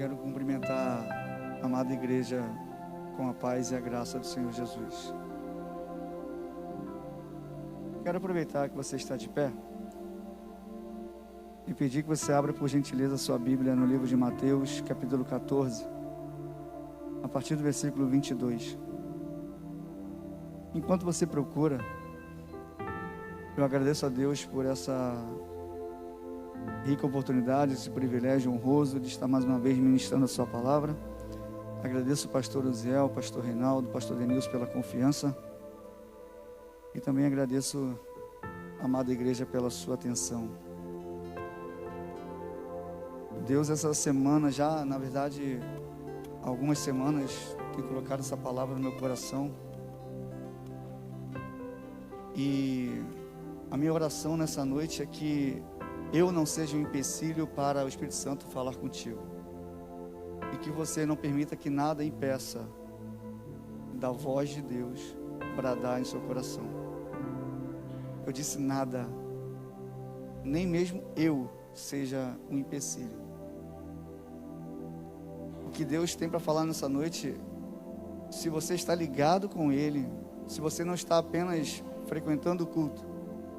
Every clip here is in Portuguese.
Quero cumprimentar a amada igreja com a paz e a graça do Senhor Jesus. Quero aproveitar que você está de pé e pedir que você abra por gentileza a sua Bíblia no livro de Mateus, capítulo 14, a partir do versículo 22. Enquanto você procura, eu agradeço a Deus por essa rica oportunidade, esse privilégio honroso de estar mais uma vez ministrando a sua palavra. Agradeço o pastor Uziel, o pastor Reinaldo, o pastor Denilson pela confiança. E também agradeço a amada igreja pela sua atenção. Deus, essa semana já, na verdade, algumas semanas, tem colocado essa palavra no meu coração. E a minha oração nessa noite é que eu não seja um empecilho para o Espírito Santo falar contigo. E que você não permita que nada impeça da voz de Deus bradar em seu coração. Eu disse nada, nem mesmo eu seja um empecilho. O que Deus tem para falar nessa noite, se você está ligado com Ele, se você não está apenas frequentando o culto,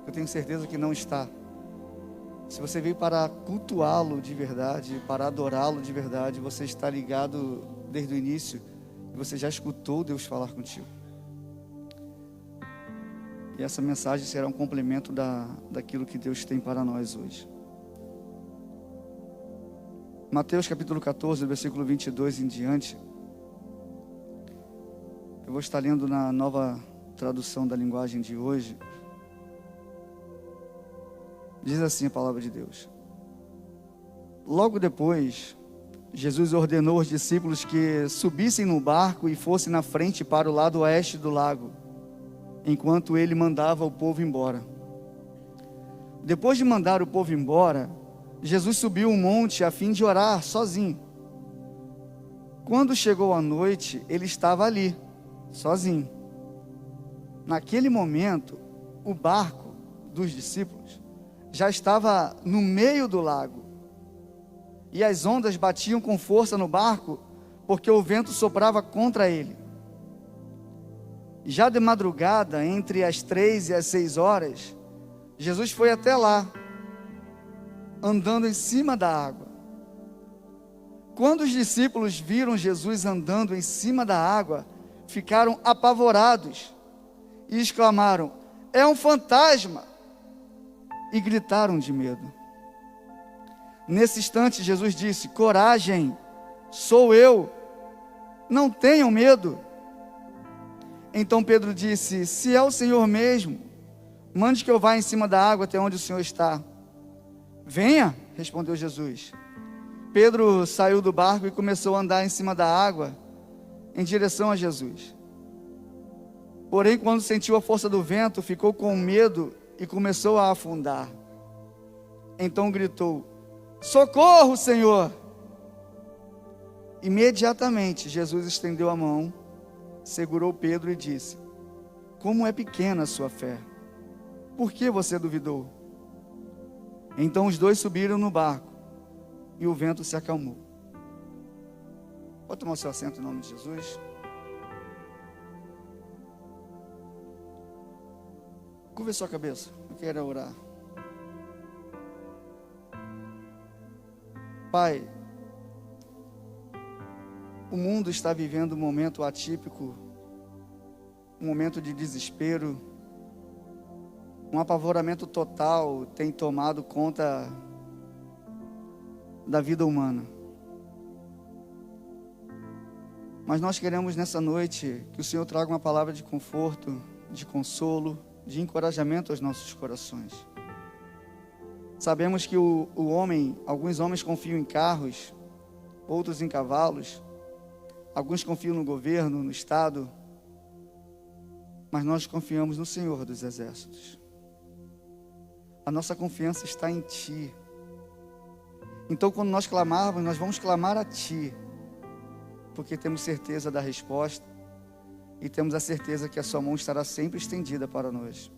eu tenho certeza que não está. Se você veio para cultuá-lo de verdade, para adorá-lo de verdade, você está ligado desde o início e você já escutou Deus falar contigo. E essa mensagem será um complemento daquilo que Deus tem para nós hoje. Mateus capítulo 14, versículo 22 em diante. Eu vou estar lendo na nova tradução da linguagem de hoje. Diz assim a palavra de Deus: Logo depois, Jesus ordenou aos discípulos que subissem no barco e fossem na frente para o lado oeste do lago, enquanto ele mandava o povo embora. Depois de mandar o povo embora, Jesus subiu um monte a fim de orar sozinho. Quando chegou a noite, ele estava ali, sozinho. Naquele momento, o barco dos discípulos já estava no meio do lago, e as ondas batiam com força no barco, porque o vento soprava contra ele. Já de madrugada, entre as 3 e as 6 horas, Jesus foi até lá, andando em cima da água. Quando os discípulos viram Jesus andando em cima da água, ficaram apavorados e exclamaram: "É um fantasma!" E gritaram de medo. Nesse instante, Jesus disse: "Coragem, sou eu, não tenham medo." Então Pedro disse: "Se é o Senhor mesmo, mande que eu vá em cima da água até onde o Senhor está." "Venha", respondeu Jesus. Pedro saiu do barco e começou a andar em cima da água, em direção a Jesus. Porém, quando sentiu a força do vento, ficou com medo e começou a afundar. Então gritou: "Socorro, Senhor!" Imediatamente Jesus estendeu a mão, segurou Pedro e disse: "Como é pequena a sua fé! Por que você duvidou?" Então os dois subiram no barco e o vento se acalmou. Pode tomar o seu assento em nome de Jesus. Curva sua cabeça, eu quero orar. Pai, o mundo está vivendo um momento atípico, um momento de desespero, um apavoramento total tem tomado conta da vida humana. Mas nós queremos nessa noite que o Senhor traga uma palavra de conforto, de consolo, de encorajamento aos nossos corações. Sabemos que alguns homens confiam em carros, outros em cavalos, alguns confiam no governo, no Estado, mas nós confiamos no Senhor dos Exércitos. A nossa confiança está em Ti. Então, quando nós clamarmos, nós vamos clamar a Ti, porque temos certeza da resposta e temos a certeza que a Sua mão estará sempre estendida para nós.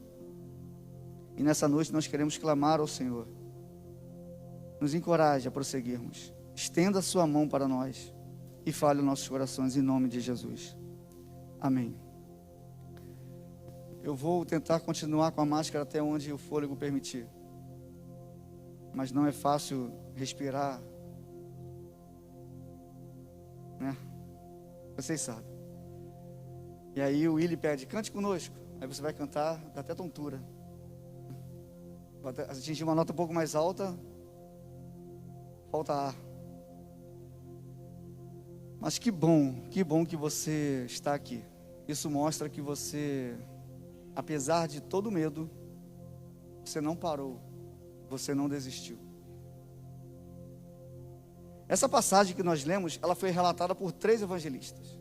E nessa noite nós queremos clamar ao Senhor. Nos encoraje a prosseguirmos. estenda a sua mão para nós e fale os nossos corações em nome de Jesus. Amém. Eu vou tentar continuar com a máscara até onde o fôlego permitir. Mas não é fácil respirar, né? Vocês sabem. E aí o Willy pede, cante conosco. Aí você vai cantar, dá até tontura. Vai atingir uma nota um pouco mais alta, falta ar. Mas que bom que você está aqui. Isso mostra que você, apesar de todo medo, você não parou, você não desistiu. Essa passagem que nós lemos, ela foi relatada por 3 evangelistas: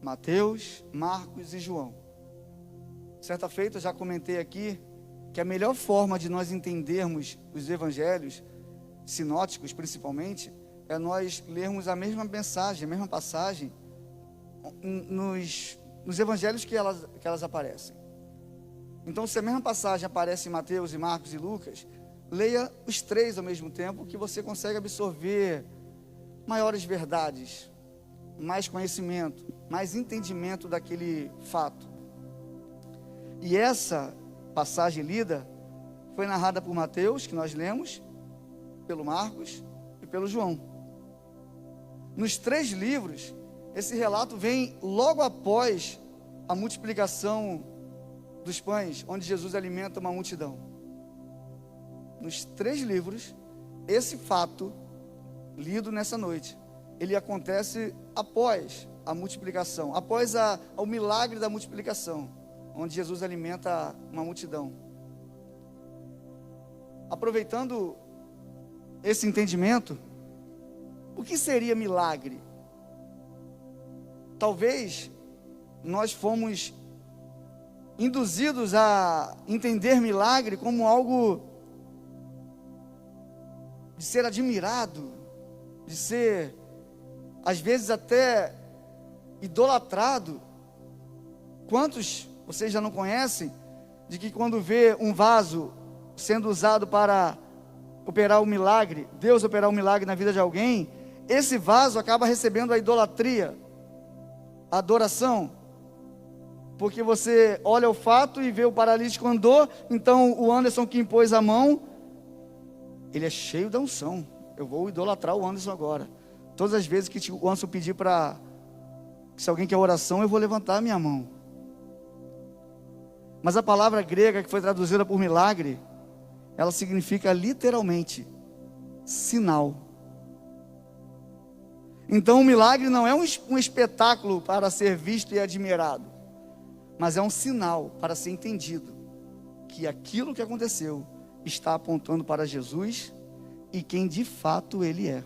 Mateus, Marcos e João. Certa feita eu já comentei aqui que a melhor forma de nós entendermos os evangelhos sinóticos, principalmente, é nós lermos a mesma mensagem, a mesma passagem nos evangelhos que elas aparecem. Então, se a mesma passagem aparece em Mateus e Marcos e Lucas, leia os 3 ao mesmo tempo, que você consegue absorver maiores verdades, mais conhecimento, mais entendimento daquele fato. E essa passagem lida foi narrada por Mateus, que nós lemos, pelo Marcos e pelo João. Nos 3 livros, esse relato vem logo após a multiplicação dos pães, onde Jesus alimenta uma multidão. Nos 3 livros, esse fato, lido nessa noite, ele acontece após a multiplicação, após o milagre da multiplicação, onde Jesus alimenta uma multidão. Aproveitando esse entendimento, o que seria milagre? Talvez nós fomos induzidos a entender milagre como algo de ser admirado, de ser, às vezes, até idolatrado. Quantos vocês já não conhecem de que quando vê um vaso sendo usado para operar um milagre, Deus operar um milagre na vida de alguém, esse vaso acaba recebendo a idolatria, a adoração, porque você olha o fato e vê o paralítico andou, então o Anderson que impôs a mão, ele é cheio da unção, eu vou idolatrar o Anderson agora. Todas as vezes que o Anderson pedir para, se alguém quer oração, eu vou levantar a minha mão. Mas a palavra grega que foi traduzida por milagre, ela significa literalmente sinal. Então o milagre não é um espetáculo para ser visto e admirado, mas é um sinal para ser entendido que aquilo que aconteceu está apontando para Jesus e quem de fato Ele é.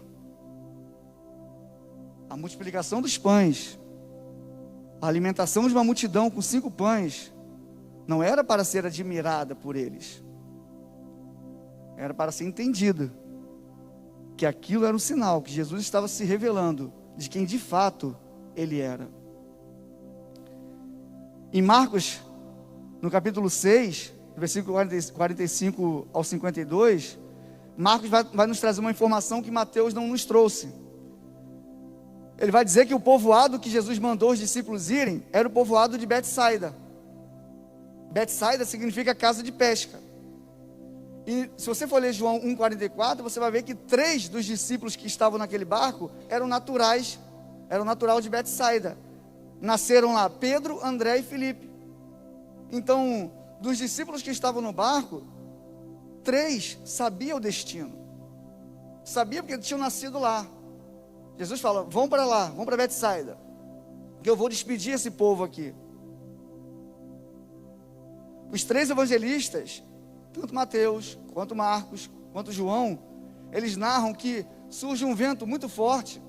A multiplicação dos pães, a alimentação de uma multidão com 5 pães, não era para ser admirada por eles, era para ser entendida que aquilo era um sinal, que Jesus estava se revelando de quem de fato Ele era. Em Marcos, no capítulo 6, versículo 45 ao 52, Marcos vai nos trazer uma informação que Mateus não nos trouxe. Ele vai dizer que o povoado que Jesus mandou os discípulos irem era o povoado de Betsaida. Betsaida significa casa de pesca. E se você for ler João 1,44, você vai ver que 3 dos discípulos que estavam naquele barco eram natural de Betsaida. Nasceram lá Pedro, André e Filipe. Então, dos discípulos que estavam no barco, 3 sabiam o destino. Sabia porque tinham nascido lá. Jesus fala, vão para lá, vão para Betsaida, que eu vou despedir esse povo aqui. Os 3 evangelistas, tanto Mateus, quanto Marcos, quanto João, eles narram que surge um vento muito forte,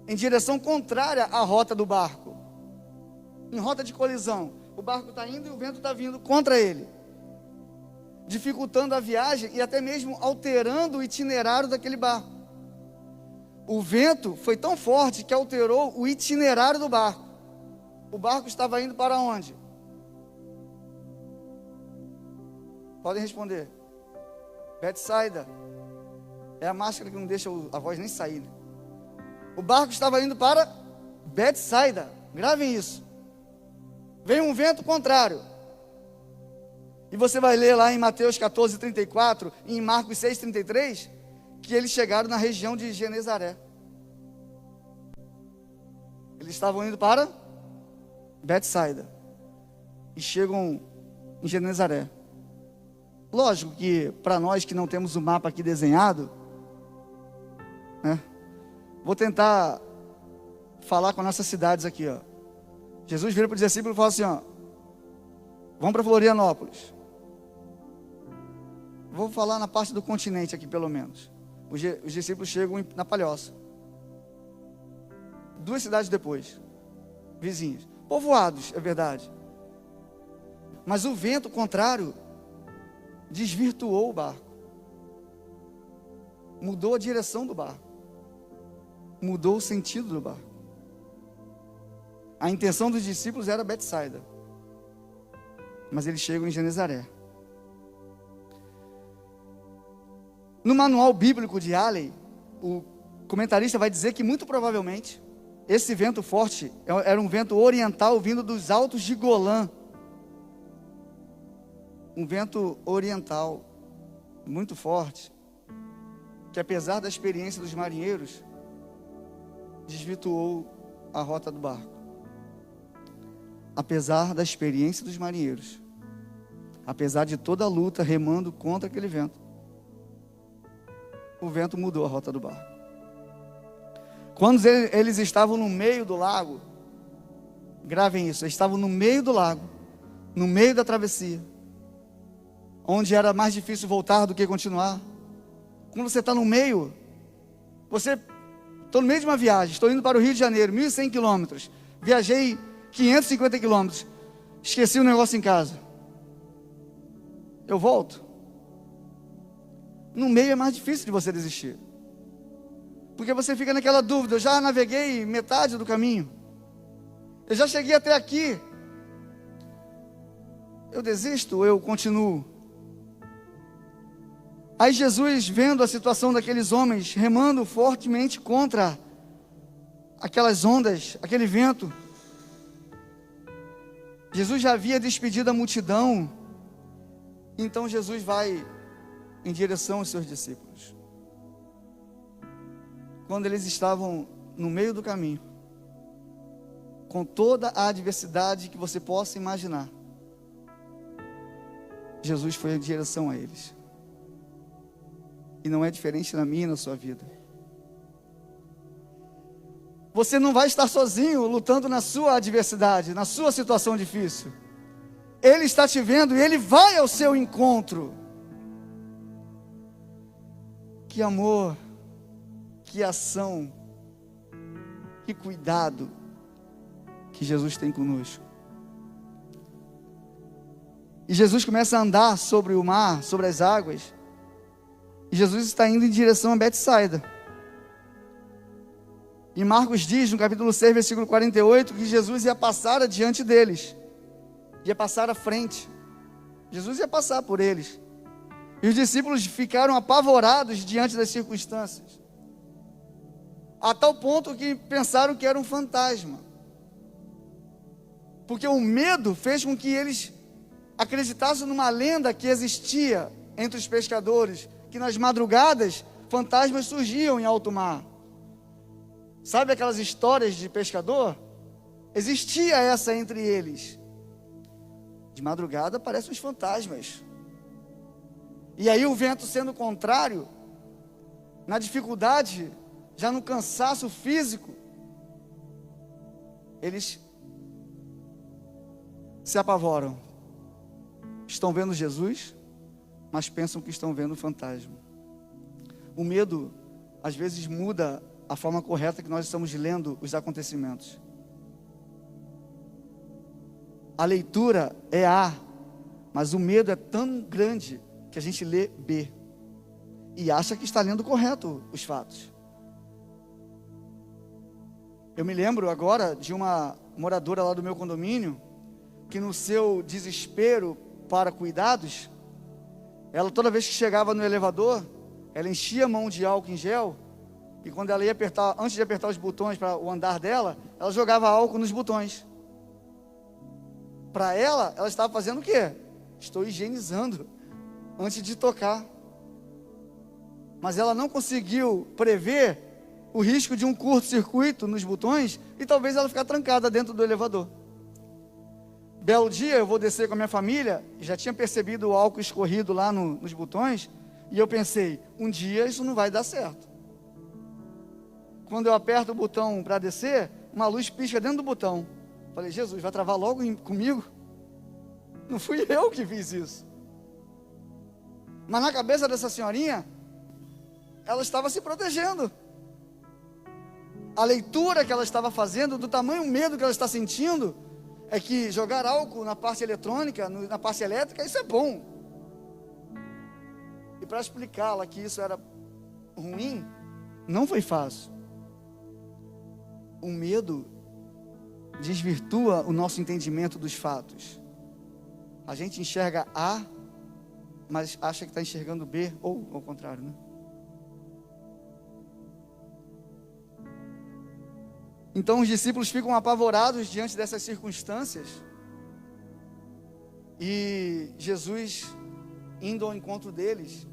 em direção contrária à rota do barco, em rota de colisão. O barco está indo e o vento está vindo contra ele, dificultando a viagem e até mesmo alterando o itinerário daquele barco. O vento foi tão forte que alterou o itinerário do barco. O barco estava indo para onde? Podem responder. Betsaida. É a máscara que não deixa a voz nem sair, né? O barco estava indo para Betsaida. Gravem isso. Veio um vento contrário. E você vai ler lá em Mateus 14:34 e em Marcos 6:33 que eles chegaram na região de Genezaré. Eles estavam indo para Betsaida e chegam em Genezaré. Lógico que para nós que não temos o mapa aqui desenhado, né? Vou tentar falar com nossas cidades aqui, ó. Jesus vira para os discípulos e fala assim, ó: vamos para Florianópolis. Vou falar na parte do continente aqui, pelo menos. Os discípulos chegam na Palhoça. 2 cidades depois, vizinhas, povoados, é verdade. Mas o vento contrário desvirtuou o barco. Mudou a direção do barco. Mudou o sentido do barco. A intenção dos discípulos era Betsaida, mas eles chegam em Genezaré. No manual bíblico de Halley, o comentarista vai dizer que muito provavelmente esse vento forte era um vento oriental vindo dos altos de Golã. Um vento oriental muito forte, que apesar da experiência dos marinheiros, desvirtuou a rota do barco. Apesar da experiência dos marinheiros, apesar de toda a luta remando contra aquele vento, o vento mudou a rota do barco. Quando eles estavam no meio do lago, gravem isso, eles estavam no meio do lago, no meio da travessia, onde era mais difícil voltar do que continuar. Quando você está no meio, estou no meio de uma viagem, estou indo para o Rio de Janeiro, 1.100 quilômetros, viajei 550 quilômetros, esqueci o negócio em casa, eu volto? No meio é mais difícil de você desistir, porque você fica naquela dúvida: eu já naveguei metade do caminho, eu já cheguei até aqui, eu desisto ou eu continuo? Aí Jesus, vendo a situação daqueles homens remando fortemente contra aquelas ondas, aquele vento, Jesus já havia despedido a multidão. Então Jesus vai em direção aos seus discípulos. Quando eles estavam no meio do caminho, com toda a adversidade que você possa imaginar, Jesus foi em direção a eles. E não é diferente na minha e na sua vida. Você não vai estar sozinho lutando na sua adversidade, na sua situação difícil. Ele está te vendo e Ele vai ao seu encontro. Que amor, que ação, que cuidado que Jesus tem conosco. E Jesus começa a andar sobre o mar, sobre as águas. E Jesus está indo em direção a Betsaida. E Marcos diz, no capítulo 6, versículo 48, que Jesus ia passar adiante deles. Ia passar à frente. Jesus ia passar por eles. E os discípulos ficaram apavorados diante das circunstâncias. A tal ponto que pensaram que era um fantasma. Porque o medo fez com que eles acreditassem numa lenda que existia entre os pescadores, que nas madrugadas fantasmas surgiam em alto mar. Sabe aquelas histórias de pescador? Existia essa entre eles. De madrugada aparecem os fantasmas. E aí o vento sendo contrário, na dificuldade, já no cansaço físico, eles se apavoram. Estão vendo Jesus, mas pensam que estão vendo um fantasma. O medo, às vezes, muda a forma correta que nós estamos lendo os acontecimentos. A leitura é A, mas o medo é tão grande que a gente lê B e acha que está lendo correto os fatos. Eu me lembro agora de uma moradora lá do meu condomínio, que no seu desespero para cuidados, ela toda vez que chegava no elevador, ela enchia a mão de álcool em gel, e quando ela ia apertar, antes de apertar os botões para o andar dela, ela jogava álcool nos botões. Para ela estava fazendo o quê? Estou higienizando antes de tocar. Mas ela não conseguiu prever o risco de um curto-circuito nos botões e talvez ela ficar trancada dentro do elevador. Belo dia, eu vou descer com a minha família, já tinha percebido o álcool escorrido lá nos botões, e eu pensei, um dia isso não vai dar certo. Quando eu aperto o botão para descer, uma luz pisca dentro do botão. Falei, Jesus, vai travar logo comigo? Não fui eu que fiz isso. Mas na cabeça dessa senhorinha, ela estava se protegendo. A leitura que ela estava fazendo, do tamanho medo que ela está sentindo, é que jogar álcool na parte eletrônica, na parte elétrica, isso é bom. E para explicá-la que isso era ruim, não foi fácil. O medo desvirtua o nosso entendimento dos fatos. A gente enxerga A, mas acha que está enxergando B, ou ao contrário, né? Então os discípulos ficam apavorados diante dessas circunstâncias, e Jesus, indo ao encontro deles,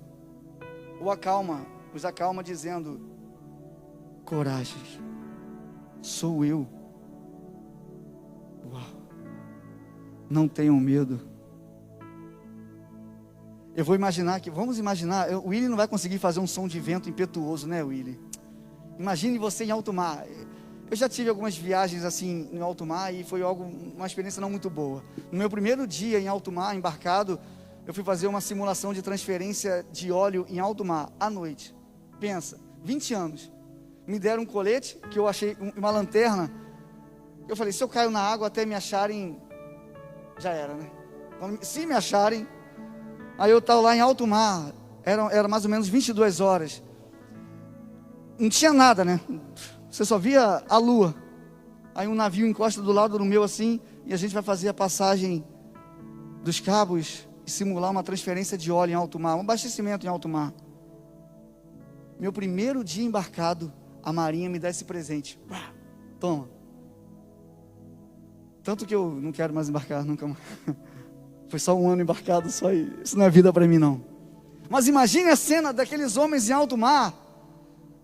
os acalma dizendo, coragem, sou eu. Uau, não tenham medo. Vamos imaginar, o Willy não vai conseguir fazer um som de vento impetuoso, né, Willy? Imagine você em alto mar. Eu já tive algumas viagens assim em alto mar e foi uma experiência não muito boa. No meu primeiro dia em alto mar, embarcado, eu fui fazer uma simulação de transferência de óleo em alto mar, à noite. Pensa, 20 anos. Me deram um colete, que eu achei uma lanterna. Eu falei, se eu caio na água até me acharem, já era, né? Então, se me acharem, aí eu estava lá em alto mar, era mais ou menos 22 horas. Não tinha nada, né? Você só via a lua. Aí um navio encosta do lado do meu assim, e a gente vai fazer a passagem dos cabos e simular uma transferência de óleo em alto mar, um abastecimento em alto mar. Meu primeiro dia embarcado, a Marinha me dá esse presente. Toma. Tanto que eu não quero mais embarcar nunca mais. Foi só um ano embarcado, só isso não é vida para mim não. Mas imagine a cena daqueles homens em alto mar,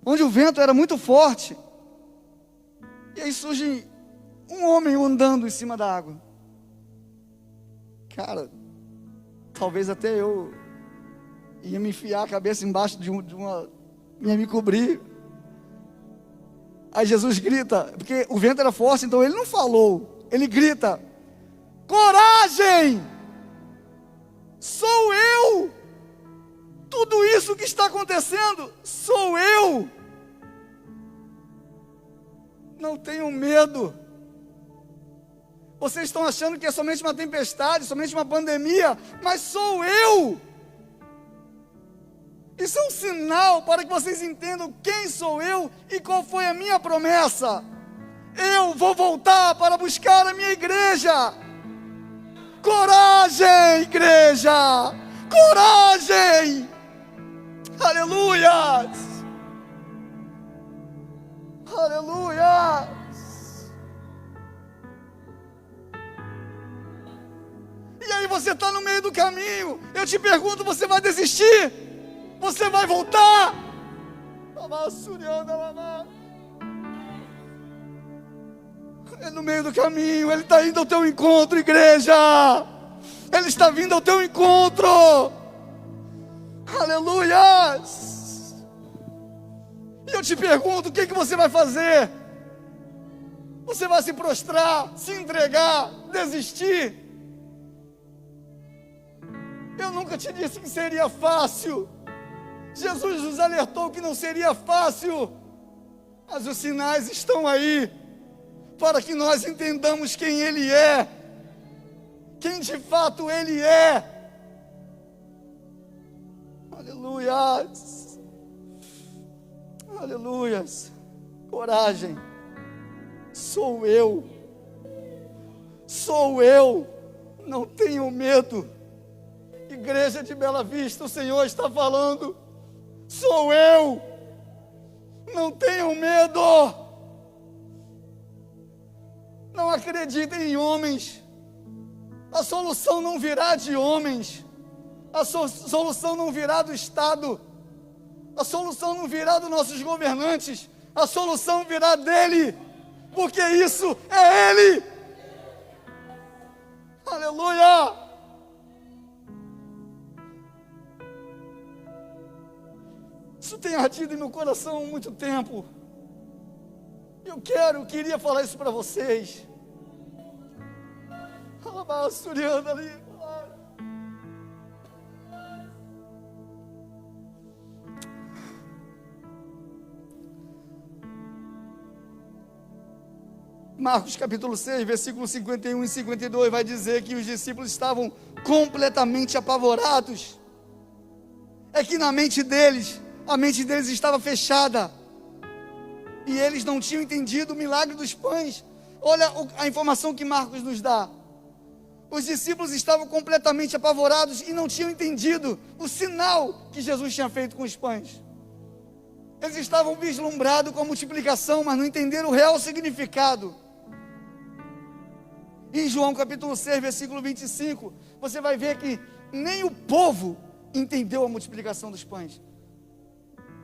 onde o vento era muito forte. E aí surge um homem andando em cima da água. Cara, talvez até eu ia me enfiar a cabeça embaixo de uma, ia me cobrir. Aí Jesus grita, porque o vento era forte, então ele não falou, ele grita, coragem, sou eu, tudo isso que está acontecendo, sou eu, não tenham medo. Vocês estão achando que é somente uma tempestade, somente uma pandemia, mas sou eu. Isso é um sinal para que vocês entendam quem sou eu e qual foi a minha promessa. Eu vou voltar para buscar a minha igreja. Coragem, igreja! Coragem! Aleluia! Aleluia! E aí você está no meio do caminho, eu te pergunto, você vai desistir? Você vai voltar? É no meio do caminho, Ele está indo ao teu encontro, igreja. Ele está vindo ao teu encontro. Aleluia! E eu te pergunto, o que você vai fazer? Você vai se prostrar, se entregar, desistir? Eu nunca te disse que seria fácil. Jesus nos alertou que não seria fácil. Mas os sinais estão aí, para que nós entendamos quem Ele é, quem de fato Ele é. Aleluias. Aleluias. Coragem. Sou eu. Sou eu. Não tenho medo. Igreja de Bela Vista, o Senhor está falando. Sou eu. Não tenham medo. Não acreditem em homens. A solução não virá de homens. A solução não virá do Estado. A solução não virá dos nossos governantes. A solução virá dele. Porque isso é ele. Aleluia. Isso tem ardido em meu coração há muito tempo. Eu queria falar isso para vocês. Alabaçurianda ali. Marcos capítulo 6, versículo 51 e 52 vai dizer que os discípulos estavam completamente apavorados. É que na mente deles, a mente deles estava fechada. E eles não tinham entendido o milagre dos pães. Olha a informação que Marcos nos dá. Os discípulos estavam completamente apavorados e não tinham entendido o sinal que Jesus tinha feito com os pães. Eles estavam vislumbrados com a multiplicação, mas não entenderam o real significado. Em João capítulo 6, versículo 25, você vai ver que nem o povo entendeu a multiplicação dos pães.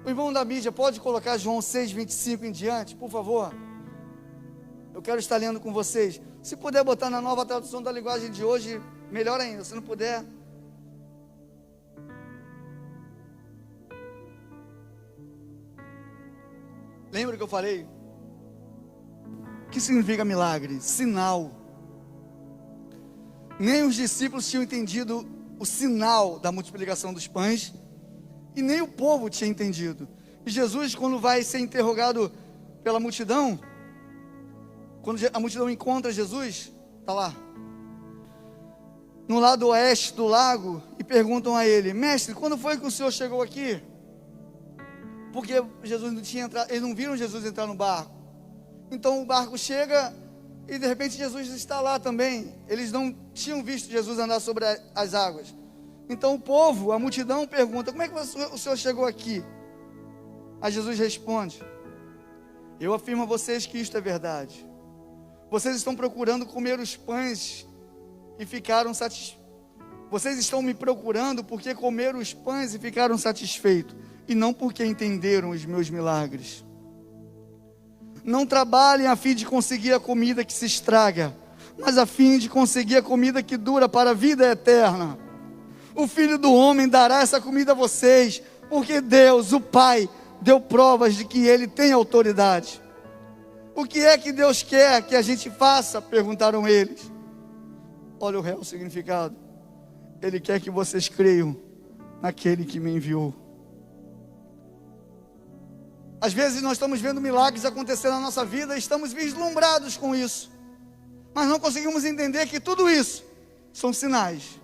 O irmão da mídia pode colocar João 6, 25 em diante, por favor? Eu quero estar lendo com vocês. Se puder botar na nova tradução da linguagem de hoje, melhor ainda. Se não puder. Lembra que eu falei? O que significa milagre? Sinal. Nem os discípulos tinham entendido o sinal da multiplicação dos pães, e nem o povo tinha entendido. E Jesus, quando vai ser interrogado pela multidão, quando a multidão encontra Jesus, está lá, no lado oeste do lago, e perguntam a ele: mestre, quando foi que o senhor chegou aqui? Porque Jesus não tinha entrado, eles não viram Jesus entrar no barco. Então o barco chega e de repente Jesus está lá também. Eles não tinham visto Jesus andar sobre as águas. Então o povo, a multidão pergunta: como é que o senhor chegou aqui? Aí Jesus responde: eu afirmo a vocês que isto é verdade. Vocês estão procurando comer os pães e ficaram satisfeitos. Vocês estão me procurando porque comeram os pães e ficaram satisfeitos, e não porque entenderam os meus milagres. Não trabalhem a fim de conseguir a comida que se estraga, mas a fim de conseguir a comida que dura para a vida eterna. O Filho do Homem dará essa comida a vocês, porque Deus, o Pai, deu provas de que Ele tem autoridade. O que é que Deus quer que a gente faça? Perguntaram eles. Olha o real significado. Ele quer que vocês creiam naquele que me enviou. Às vezes nós estamos vendo milagres acontecer na nossa vida e estamos vislumbrados com isso, mas não conseguimos entender que tudo isso são sinais.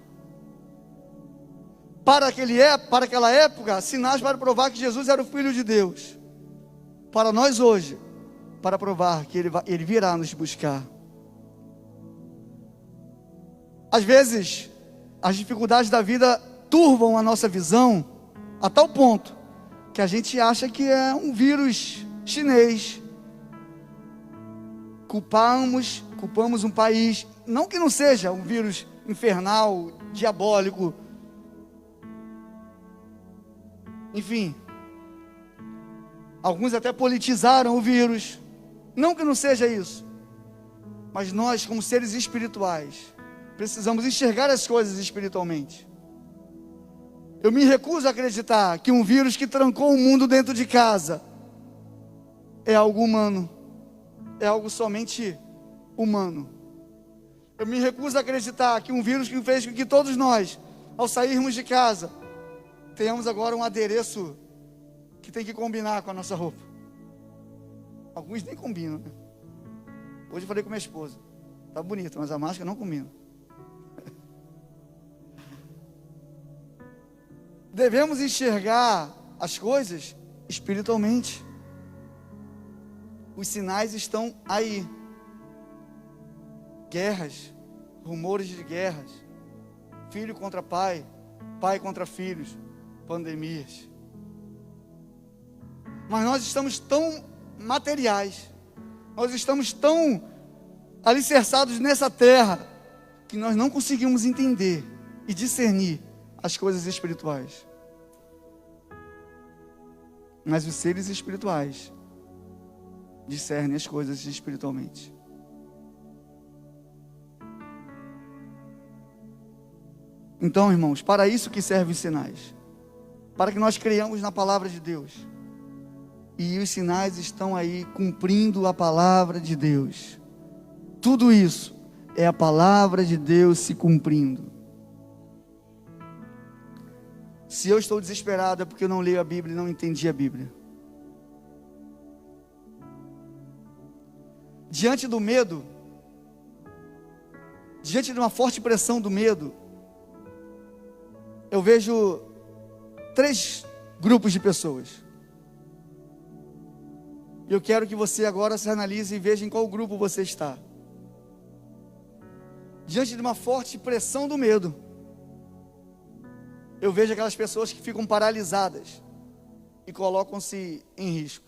Para aquela época, sinais para provar que Jesus era o Filho de Deus. Para nós hoje, para provar que Ele virá nos buscar. Às vezes, as dificuldades da vida turvam a nossa visão a tal ponto que a gente acha que é um vírus chinês. Culpamos um país, não que não seja um vírus infernal, diabólico, enfim, alguns até politizaram o vírus, não que não seja isso, mas nós, como seres espirituais, precisamos enxergar as coisas espiritualmente. Eu me recuso a acreditar que um vírus que trancou o mundo dentro de casa é algo humano, é algo somente humano. Eu me recuso a acreditar que um vírus que fez com que todos nós, ao sairmos de casa, tenhamos agora um adereço que tem que combinar com a nossa roupa. Alguns nem combinam, né? Hoje eu falei com minha esposa: tá bonito, mas a máscara não combina. Devemos enxergar as coisas espiritualmente. Os sinais estão aí. Guerras, rumores de guerras, filho contra pai, pai contra filhos, pandemias. Mas nós estamos tão materiais, nós estamos tão alicerçados nessa terra, que nós não conseguimos entender e discernir as coisas espirituais. Mas os seres espirituais discernem as coisas espiritualmente. Então, irmãos, para isso que servem os sinais, para que nós creiamos na palavra de Deus, e os sinais estão aí cumprindo a palavra de Deus. Tudo isso é a palavra de Deus se cumprindo. Se eu estou desesperado é porque eu não leio a Bíblia e não entendi a Bíblia. Diante do medo, diante de uma forte pressão do medo, eu vejo 3 grupos de pessoas. Eu quero que você agora se analise e veja em qual grupo você está. Diante de uma forte pressão do medo, eu vejo aquelas pessoas que ficam paralisadas e colocam-se em risco.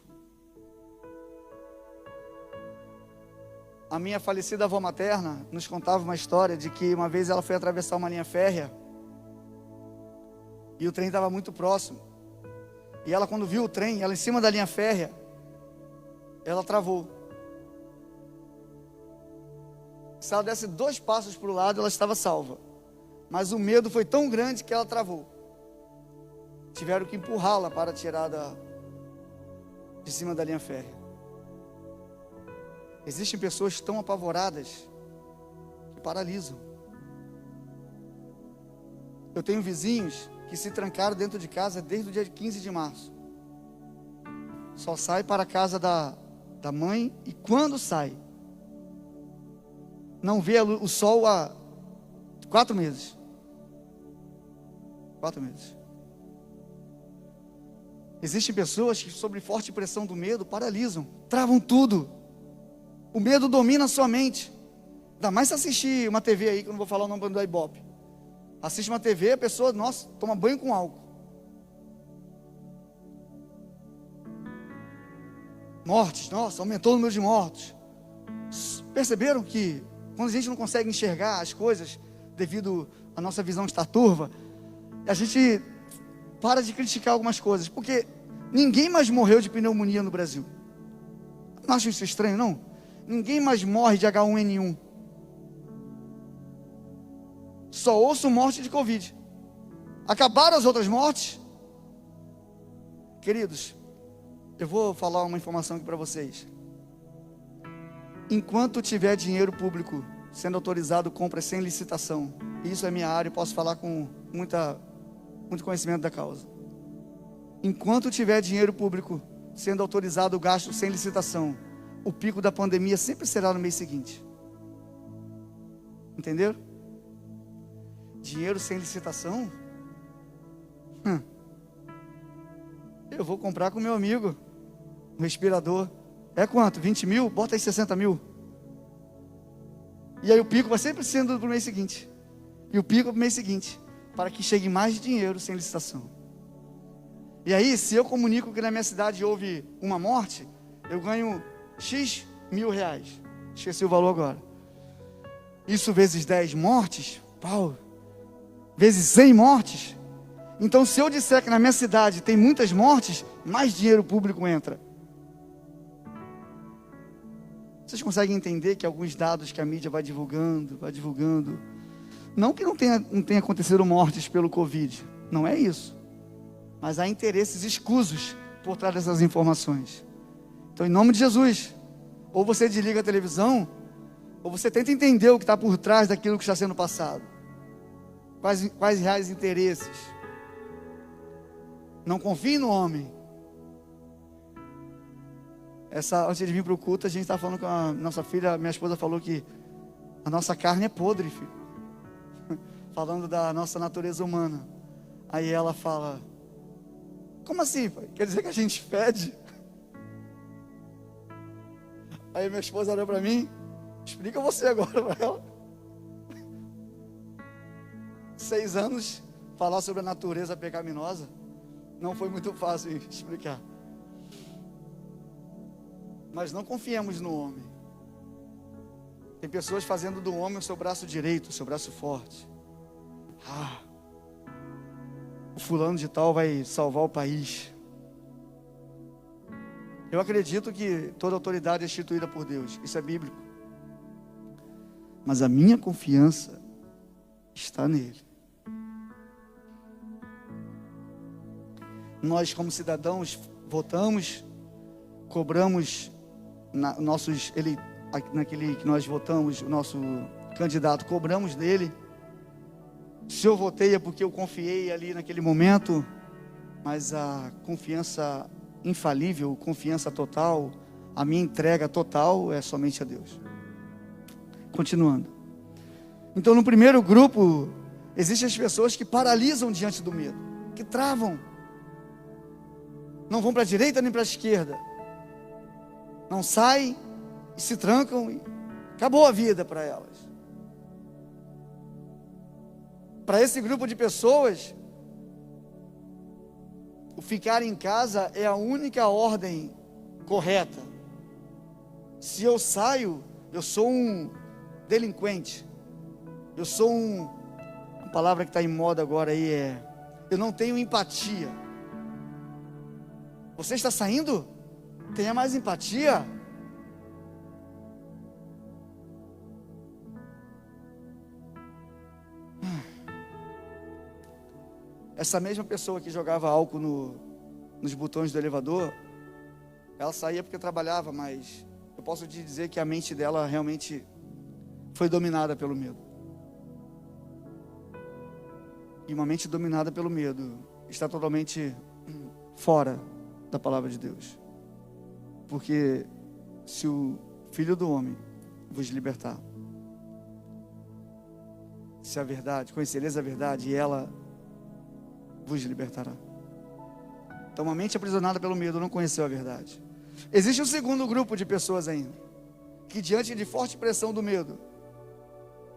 A minha falecida avó materna nos contava uma história de que uma vez ela foi atravessar uma linha férrea e o trem estava muito próximo. E ela, quando viu o trem, ela em cima da linha férrea, ela travou. Se ela desse 2 passos para o lado, ela estava salva. Mas o medo foi tão grande que ela travou. Tiveram que empurrá-la para tirar de cima da linha férrea. Existem pessoas tão apavoradas que paralisam. Eu tenho vizinhos que se trancaram dentro de casa desde o dia 15 de março. Só sai para a casa da mãe, e quando sai, não vê o sol há 4 meses. 4 meses. Existem pessoas que, sob forte pressão do medo, paralisam, travam tudo. O medo domina a sua mente. Ainda mais se assistir uma TV aí, que eu não vou falar o nome do Ibope. Assiste uma TV, a pessoa, nossa, toma banho com álcool. Mortes, nossa, aumentou o número de mortos. Perceberam que quando a gente não consegue enxergar as coisas devido à nossa visão estar turva, a gente para de criticar algumas coisas, porque ninguém mais morreu de pneumonia no Brasil. Não acho isso estranho, não? Ninguém mais morre de H1N1. Só ouço morte de Covid. Acabaram as outras mortes? Queridos, eu vou falar uma informação aqui para vocês. Enquanto tiver dinheiro público sendo autorizado compras sem licitação, isso é minha área, eu posso falar com muito conhecimento da causa. Enquanto tiver dinheiro público sendo autorizado o gasto sem licitação, o pico da pandemia sempre será no mês seguinte. Entenderam? Dinheiro sem licitação? Eu vou comprar com meu amigo um respirador. É quanto? 20 mil? Bota aí 60 mil. E aí o pico vai sempre sendo para o mês seguinte. E o pico para o mês seguinte, para que chegue mais dinheiro sem licitação. E aí, se eu comunico que na minha cidade houve uma morte, eu ganho X mil reais. Esqueci o valor agora. Isso vezes 10 mortes, pau, vezes 100 mortes. Então, se eu disser que na minha cidade tem muitas mortes, mais dinheiro público entra. Vocês conseguem entender que alguns dados que a mídia vai divulgando, não que não tenha acontecido mortes pelo Covid, não é isso, mas há interesses escusos por trás dessas informações. Então, em nome de Jesus, ou você desliga a televisão, ou você tenta entender o que está por trás daquilo que está sendo passado. Quais reais interesses? Não confie no homem. Antes de vir para o culto, a gente estava falando com a nossa filha, minha esposa falou que a nossa carne é podre, filho. Falando da nossa natureza humana. Aí ela fala: como assim, pai? Quer dizer que a gente fede? Aí minha esposa olhou para mim: explica você agora para ela. 6 anos, falar sobre a natureza pecaminosa, não foi muito fácil explicar. Mas não confiemos no homem. Tem pessoas fazendo do homem o seu braço direito, o seu braço forte. O fulano de tal vai salvar o país. Eu acredito que toda autoridade é instituída por Deus. Isso é bíblico. Mas a minha confiança está nele. Nós, como cidadãos, votamos, cobramos naquele que nós votamos, o nosso candidato, cobramos dele. Se eu votei é porque eu confiei ali naquele momento, mas a confiança infalível, confiança total, a minha entrega total é somente a Deus. Continuando. Então, no primeiro grupo, existem as pessoas que paralisam diante do medo, que travam. Não vão para a direita nem para a esquerda. Não saem e se trancam e acabou a vida para elas. Para esse grupo de pessoas, o ficar em casa é a única ordem correta. Se eu saio, eu sou um delinquente. Eu sou a palavra que está em moda agora aí eu não tenho empatia. Você está saindo? Tenha mais empatia. Essa mesma pessoa que jogava álcool nos botões do elevador, ela saía porque trabalhava, mas eu posso te dizer que a mente dela realmente foi dominada pelo medo. E uma mente dominada pelo medo está totalmente fora da palavra de Deus. Porque se o Filho do Homem vos libertar, se a verdade, conhecereis a verdade e ela vos libertará. Então, uma mente aprisionada pelo medo não conheceu a verdade. Existe um segundo grupo de pessoas ainda, que diante de forte pressão do medo,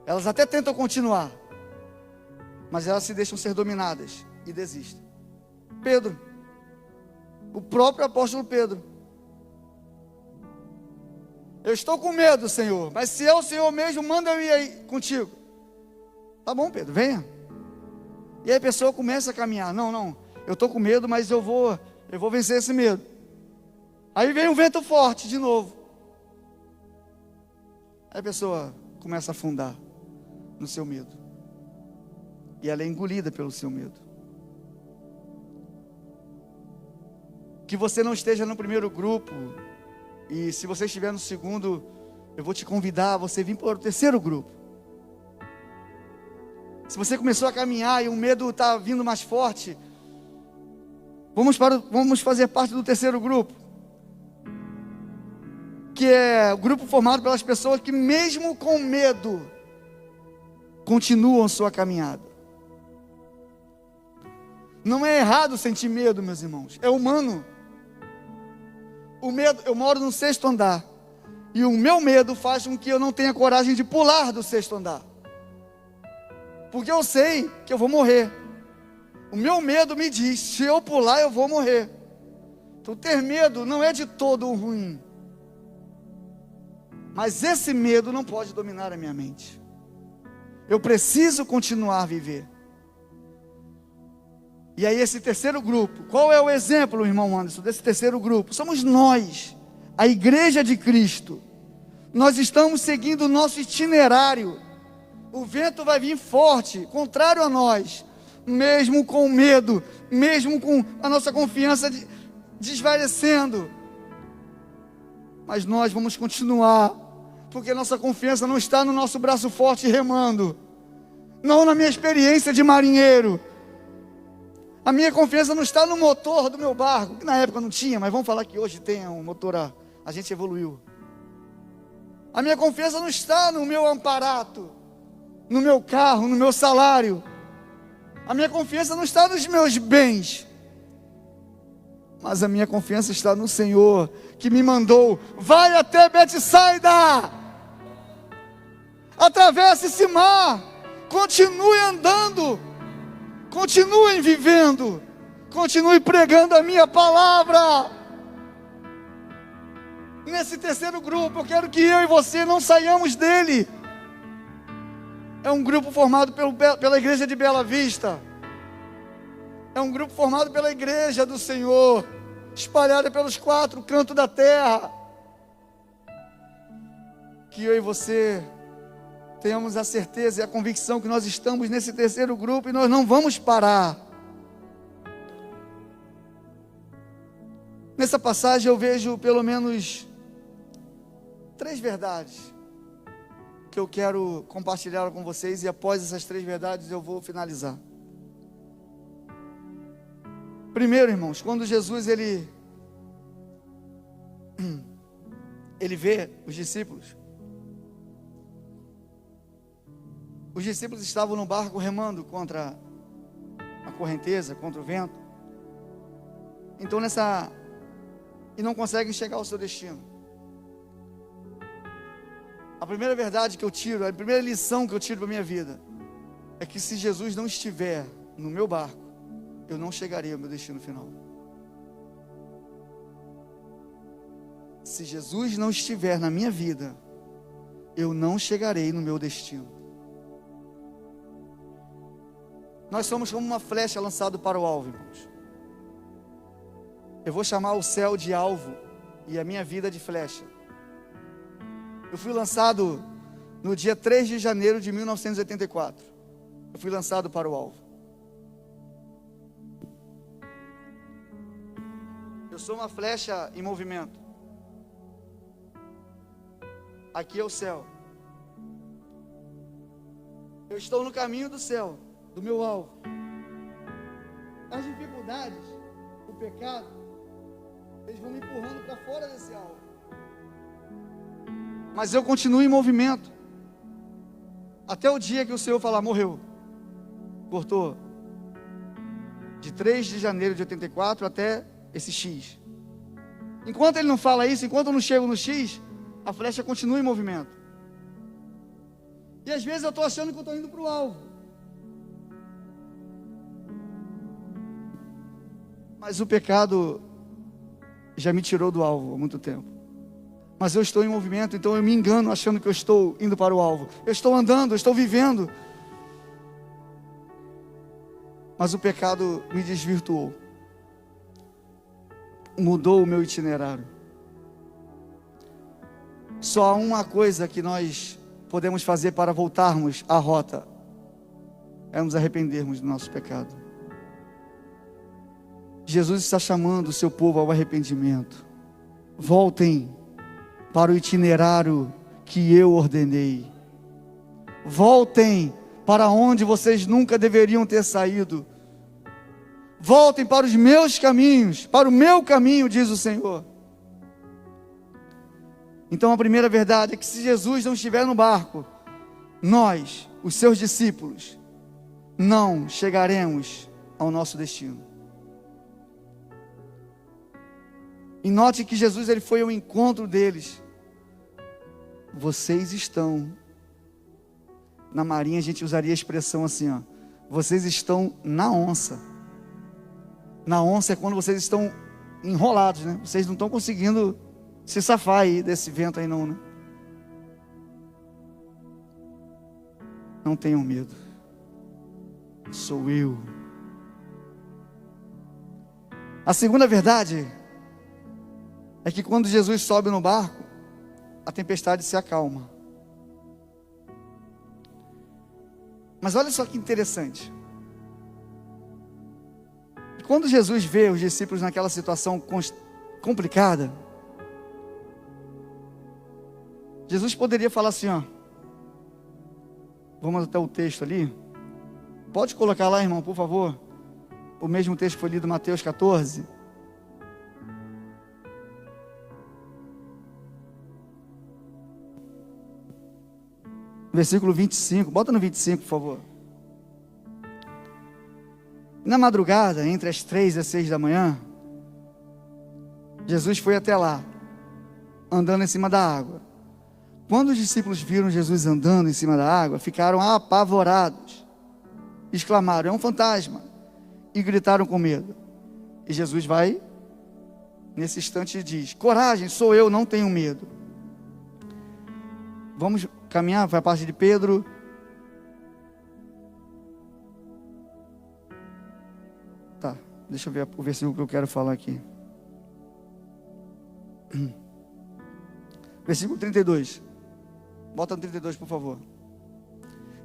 elas até tentam continuar, mas elas se deixam ser dominadas e desistem. Pedro, o próprio apóstolo Pedro: eu estou com medo, Senhor, mas se é o Senhor mesmo, manda eu ir aí contigo. Tá bom, Pedro, venha. E aí a pessoa começa a caminhar. Não, eu estou com medo, mas eu vou vencer esse medo. Aí vem um vento forte de novo. Aí a pessoa começa a afundar no seu medo. E ela é engolida pelo seu medo. Que você não esteja no primeiro grupo. E se você estiver no segundo, eu vou te convidar a você vir para o terceiro grupo. Se você começou a caminhar e o medo está vindo mais forte, vamos fazer parte do terceiro grupo, que é o grupo formado pelas pessoas que mesmo com medo continuam sua caminhada. Não é errado sentir medo, meus irmãos, é humano. O medo, eu moro no 6º andar, e o meu medo faz com que eu não tenha coragem de pular do 6º andar, porque eu sei que eu vou morrer. O meu medo me diz, se eu pular eu vou morrer. Então ter medo não é de todo ruim, mas esse medo não pode dominar a minha mente. Eu preciso continuar a viver. E aí esse terceiro grupo, qual é o exemplo, irmão Anderson, desse terceiro grupo? Somos nós, a igreja de Cristo. Nós estamos seguindo o nosso itinerário. O vento vai vir forte, contrário a nós, mesmo com medo, mesmo com a nossa confiança desvalecendo. Mas nós vamos continuar, porque nossa confiança não está no nosso braço forte remando, não na minha experiência de marinheiro. A minha confiança não está no motor do meu barco, que na época não tinha, mas vamos falar que hoje tem um motor, a gente evoluiu. A minha confiança não está no meu amparato, no meu carro, no meu salário. A minha confiança não está nos meus bens, mas a minha confiança está no Senhor, que me mandou: vai até Betsaida, atravesse esse mar, continue andando, continuem vivendo, continue pregando a minha palavra. Nesse terceiro grupo, eu quero que eu e você não saiamos dele. É um grupo formado pela igreja de Bela Vista. É um grupo formado pela igreja do Senhor, espalhada pelos 4 cantos da terra. Que eu e você tenhamos a certeza e a convicção que nós estamos nesse terceiro grupo e nós não vamos parar. Nessa passagem eu vejo pelo menos 3 verdades que eu quero compartilhar com vocês, e após essas 3 verdades eu vou finalizar. Primeiro, irmãos, quando Jesus ele vê os discípulos estavam no barco remando contra a correnteza, contra o vento. Então e não conseguem chegar ao seu destino. A primeira verdade que eu tiro, a primeira lição que eu tiro para a minha vida, é que se Jesus não estiver no meu barco, eu não chegarei ao meu destino final. Se Jesus não estiver na minha vida, eu não chegarei no meu destino. Nós somos como uma flecha lançada para o alvo, irmãos. Eu vou chamar o céu de alvo e a minha vida de flecha. Eu fui lançado no dia 3 de janeiro de 1984. Eu fui lançado para o alvo. Eu sou uma flecha em movimento. Aqui é o céu. Eu estou no caminho do céu, do meu alvo. As dificuldades, o pecado, eles vão me empurrando para fora desse alvo. Mas eu continuo em movimento. Até o dia que o Senhor falar, morreu. Cortou. De 3 de janeiro de 84 até esse X. Enquanto ele não fala isso, enquanto eu não chego no X, a flecha continua em movimento. E às vezes eu estou achando que eu estou indo para o alvo. Mas o pecado já me tirou do alvo há muito tempo. Mas eu estou em movimento, então eu me engano achando que eu estou indo para o alvo. Eu estou andando, eu estou vivendo. Mas o pecado me desvirtuou. Mudou o meu itinerário. Só há uma coisa que nós podemos fazer para voltarmos à rota. É nos arrependermos do nosso pecado. Jesus está chamando o seu povo ao arrependimento. Voltem para o itinerário que eu ordenei. Voltem para onde vocês nunca deveriam ter saído. Voltem para os meus caminhos, para o meu caminho, diz o Senhor. Então a primeira verdade é que se Jesus não estiver no barco, nós, os seus discípulos, não chegaremos ao nosso destino. E note que Jesus ele foi ao encontro deles. Vocês estão, na marinha a gente usaria a expressão assim, ó, vocês estão na onça. Na onça é quando vocês estão enrolados, né? Vocês não estão conseguindo se safar aí desse vento aí não, né? Não tenham medo. Sou eu. A segunda verdade é que quando Jesus sobe no barco, a tempestade se acalma. Mas olha só que interessante. Quando Jesus vê os discípulos naquela situação complicada, Jesus poderia falar assim, ó, vamos até o texto ali, pode colocar lá, irmão, por favor, o mesmo texto que foi lido em Mateus 14, versículo 25, bota no 25, por favor. Na madrugada, entre as 3 e as 6 da manhã, Jesus foi até lá, andando em cima da água. Quando os discípulos viram Jesus andando em cima da água, ficaram apavorados, exclamaram, é um fantasma, e gritaram com medo. E Jesus vai nesse instante diz: coragem, sou eu, não tenho medo. Vamos caminhar para a parte de Pedro. Tá, deixa eu ver o versículo que eu quero falar aqui. Versículo 32. Bota no 32, por favor.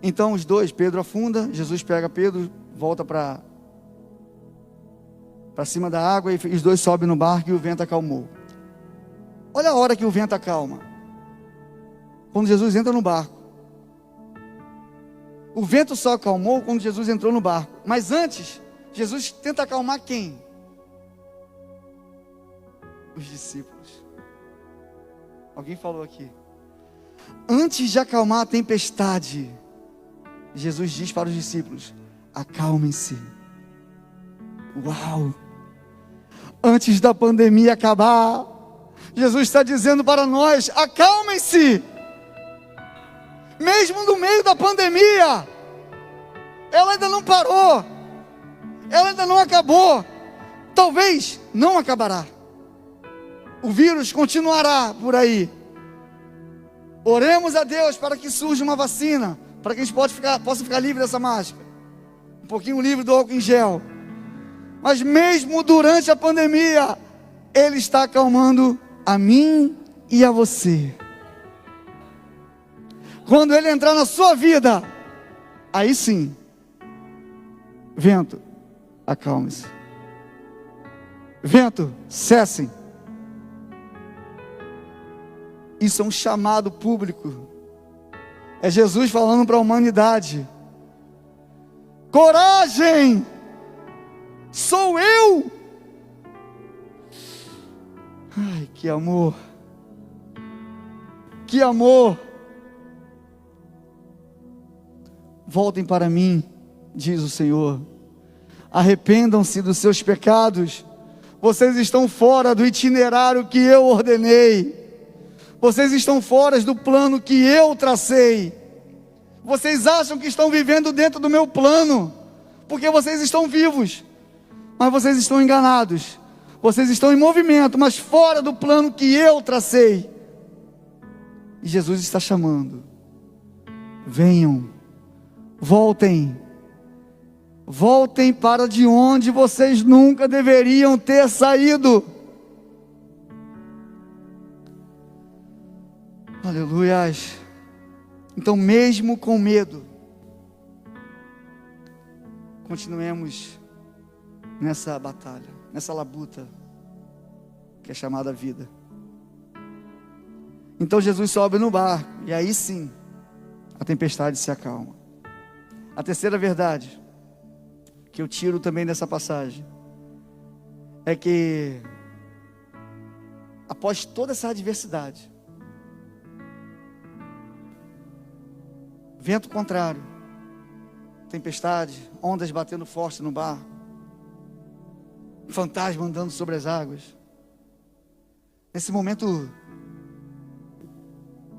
Então os dois, Pedro afunda, Jesus pega Pedro, volta para cima da água, e os dois sobem no barco e o vento acalmou. Olha a hora que o vento acalma. Quando Jesus entra no barco. O vento só acalmou quando Jesus entrou no barco. Mas antes, Jesus tenta acalmar quem? Os discípulos. Alguém falou aqui. Antes de acalmar a tempestade, Jesus diz para os discípulos: acalmem-se. Uau! Antes da pandemia acabar, Jesus está dizendo para nós: acalmem-se. Mesmo no meio da pandemia, ela ainda não parou, ela ainda não acabou, talvez não acabará. O vírus continuará por aí. Oremos a Deus para que surja uma vacina, para que a gente possa ficar livre dessa máscara, um pouquinho livre do álcool em gel. Mas mesmo durante a pandemia, Ele está acalmando a mim e a você. Quando Ele entrar na sua vida, aí sim, vento, acalme-se. Vento, cessem. Isso é um chamado público. É Jesus falando para a humanidade: coragem, sou eu. Ai, que amor, que amor. Voltem para mim, diz o Senhor, arrependam-se dos seus pecados. Vocês estão fora do itinerário que eu ordenei. Vocês estão fora do plano que eu tracei. Vocês acham que estão vivendo dentro do meu plano, porque vocês estão vivos, mas vocês estão enganados. Vocês estão em movimento, mas fora do plano que eu tracei. E Jesus está chamando: venham, voltem, voltem para de onde vocês nunca deveriam ter saído. Aleluias. Então, mesmo com medo, continuemos nessa batalha, nessa labuta que é chamada vida. Então Jesus sobe no barco, e aí sim a tempestade se acalma. A terceira verdade que eu tiro também dessa passagem é que, após toda essa adversidade, vento contrário, tempestade, ondas batendo forte no barco, fantasma andando sobre as águas, nesse momento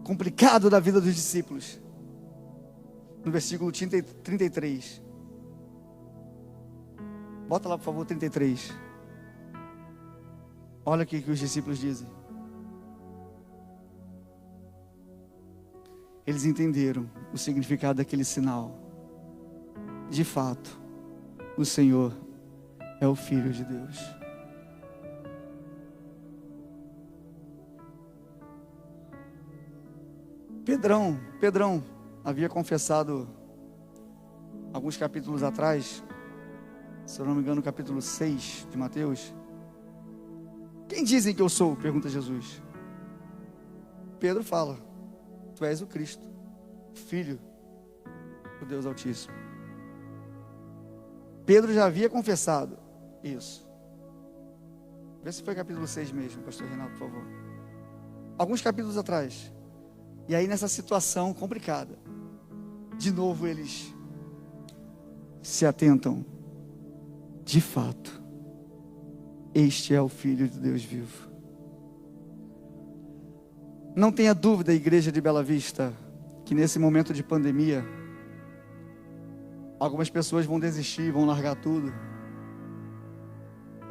complicado da vida dos discípulos, no versículo 33, bota lá por favor 33, olha o que os discípulos dizem. Eles entenderam o significado daquele sinal. De fato, o Senhor é o Filho de Deus. Pedrão havia confessado alguns capítulos atrás, se eu não me engano, no capítulo 6 de Mateus. Quem dizem que eu sou? Pergunta Jesus. Pedro fala: tu és o Cristo, Filho do Deus Altíssimo. Pedro já havia confessado isso. Vê se foi capítulo 6 mesmo, pastor Renato, por favor. Alguns capítulos atrás. E aí nessa situação complicada, de novo eles se atentam. De fato, este é o Filho de Deus vivo. Não tenha dúvida, igreja de Bela Vista, que nesse momento de pandemia, algumas pessoas vão desistir, vão largar tudo.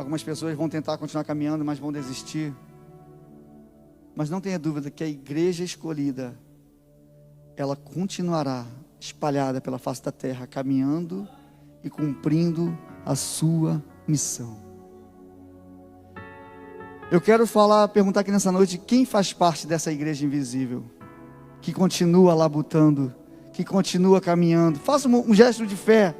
Algumas pessoas vão tentar continuar caminhando, mas vão desistir. Mas não tenha dúvida que a igreja escolhida, ela continuará espalhada pela face da terra, caminhando e cumprindo a sua missão. Eu quero perguntar aqui nessa noite, quem faz parte dessa igreja invisível, que continua labutando, que continua caminhando? Faça um gesto de fé.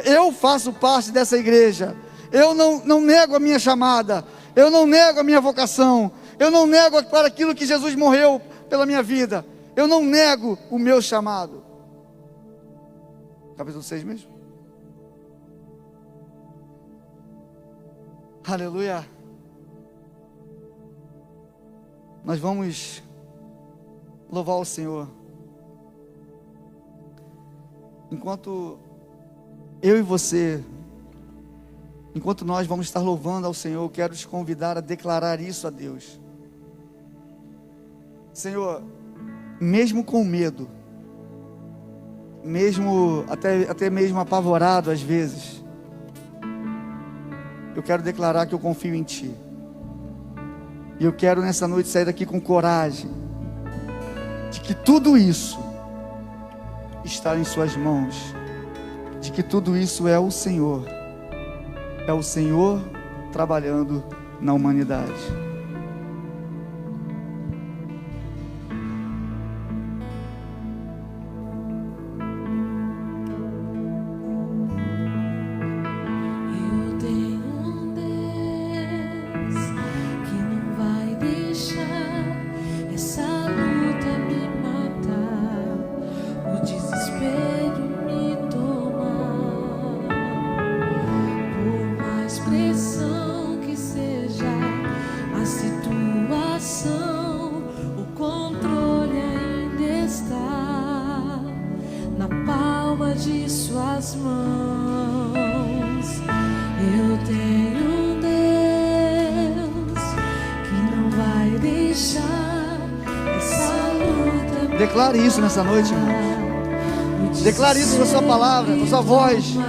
Eu faço parte dessa igreja. Eu não nego a minha chamada, eu não nego a minha vocação, eu não nego para aquilo que Jesus morreu pela minha vida, eu não nego o meu chamado. Capítulo 6 mesmo? Aleluia. Nós vamos louvar o Senhor. Enquanto eu e você, enquanto nós vamos estar louvando ao Senhor, eu quero te convidar a declarar isso a Deus. Senhor, mesmo com medo, mesmo até mesmo apavorado às vezes, eu quero declarar que eu confio em Ti. E eu quero nessa noite sair daqui com coragem, de que tudo isso está em Suas mãos, de que tudo isso é o Senhor trabalhando na humanidade. Declare isso nessa noite, irmão. Declare isso com a sua palavra, com a sua voz. Por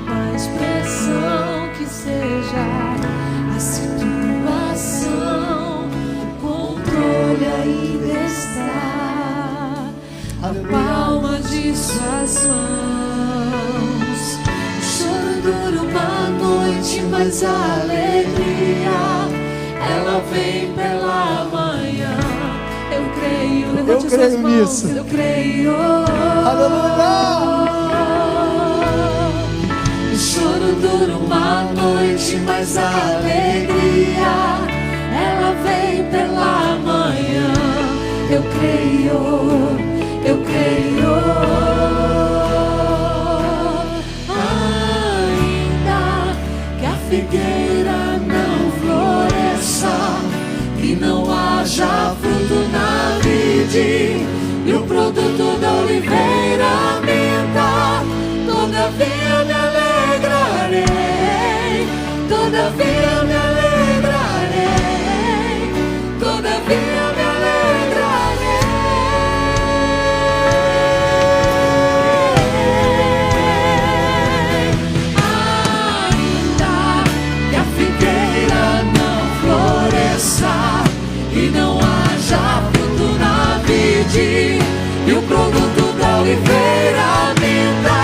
mais pressão que seja a situação, o controle ainda está na palma de Suas mãos. O choro dura uma noite, mas a alegria, ela vem pela manhã. Eu creio nisso. Eu creio. Aleluia. O choro dura uma noite, mas a alegria, ela vem pela manhã. Eu creio. Eu creio. Ainda que a figueira não floresça, que não haja fruto na vide e o produto da oliveira minta, todavia me alegrarei, todavia me alegrarei, todavia me alegrarei. Ainda que a figueira não floresça e não haja fruto na vide e o produto da oliveira minta,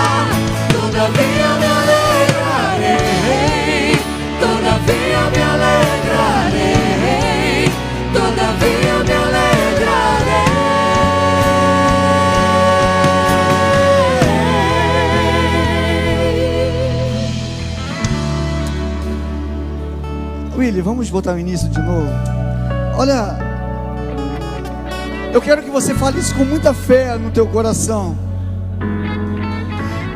todavia me alegrarei, todavia me alegrarei, todavia me alegrarei. Willy, vamos voltar ao início de novo. Olha, eu quero que você fale isso com muita fé no teu coração.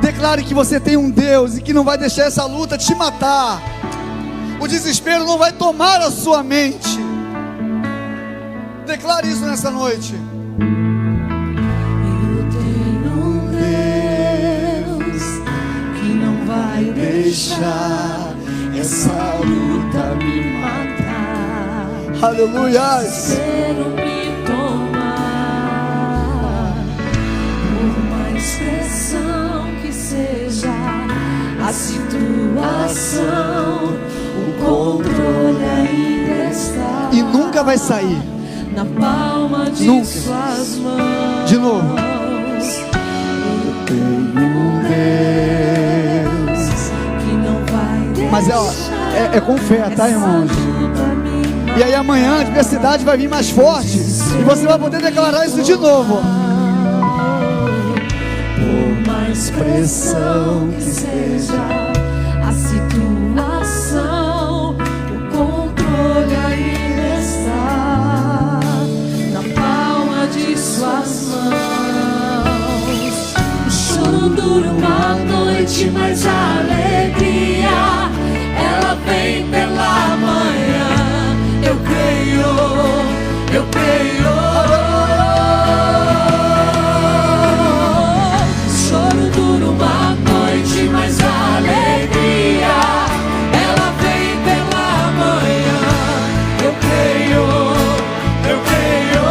Declare que você tem um Deus e que não vai deixar essa luta te matar. O desespero não vai tomar a sua mente. Declare isso nessa noite. Eu tenho um Deus que não vai deixar essa luta me matar. Aleluia. Desespero me tomar, por mais pressão que seja a situação, situação, o controle ainda está. E nunca vai sair. Na palma de Nunca. suas mãos. De novo. Eu tenho um Deus que não vai deixar. Mas é com fé, tá, irmãos? E aí amanhã a adversidade vai vir mais forte. E você vai poder declarar isso de novo. Por mais pressão que seja a situação, o controle ainda está na palma de suas mãos. O choro dura uma noite, mas a alegria ela vem pela manhã. Eu creio, eu creio. Choro dura uma noite, mas a alegria ela vem pela manhã. Eu creio, eu creio.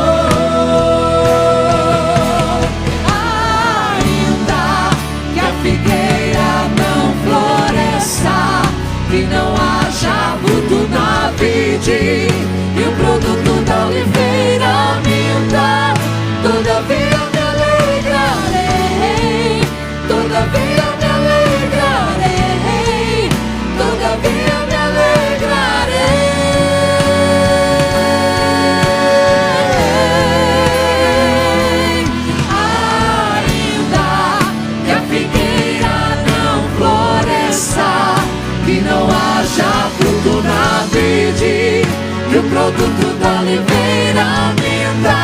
Ainda que a figueira não floresça, que não haja fruto na vide, e o produto da oliveira minta, todavia me alegrarei, todavia me alegrarei, todavia me alegrarei. Ainda que a figueira não floresça, que não haja fruto na vide, e o produto da oliveira minta,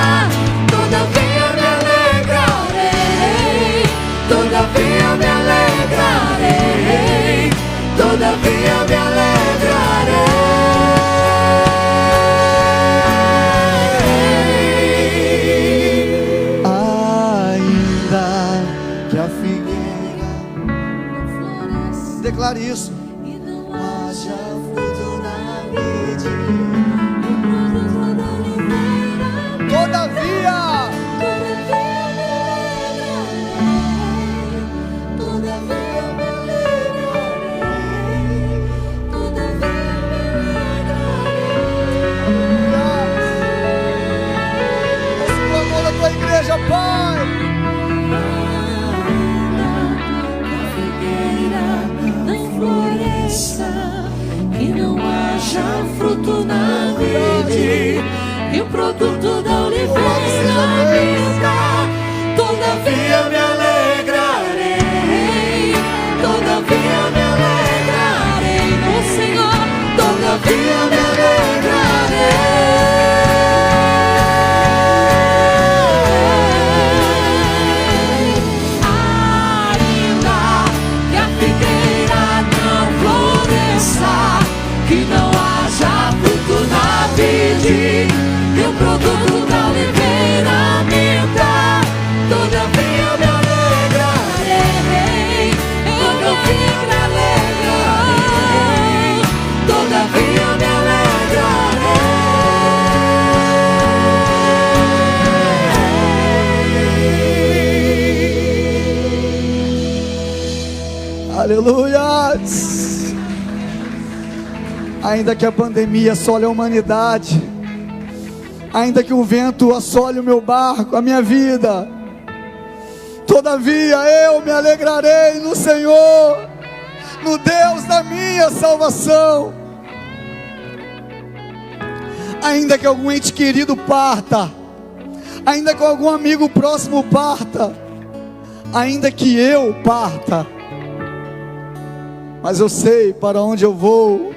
todavia me alegrarei, todavia me alegrarei, todavia me alegrarei. Ainda que a figueira Não floresça, declare isso. e não Haja haja fruto na vide. o produto da oliveira, Todavia, todavia me alegrarei, todavia me alegrarei. o amor da tua igreja, Pai. A figueira não floresça, que não haja fruto na vide, e o produto da oliveira minta, todavia me alegrarei, todavia me alegrarei no Senhor, todavia me alegrarei. Ainda que a figueira não floresça, que não haja fruto na vide, e o produto da oliveira minta, todavia me alegrarei, todavia me alegrarei, todavia me alegrarei. Aleluia. Ainda que a pandemia assole a humanidade, ainda que o vento assole o meu barco, a minha vida, todavia eu me alegrarei no Senhor, no Deus da minha salvação. Ainda que algum ente querido parta, ainda que algum amigo próximo parta, ainda que eu parta, mas eu sei para onde eu vou.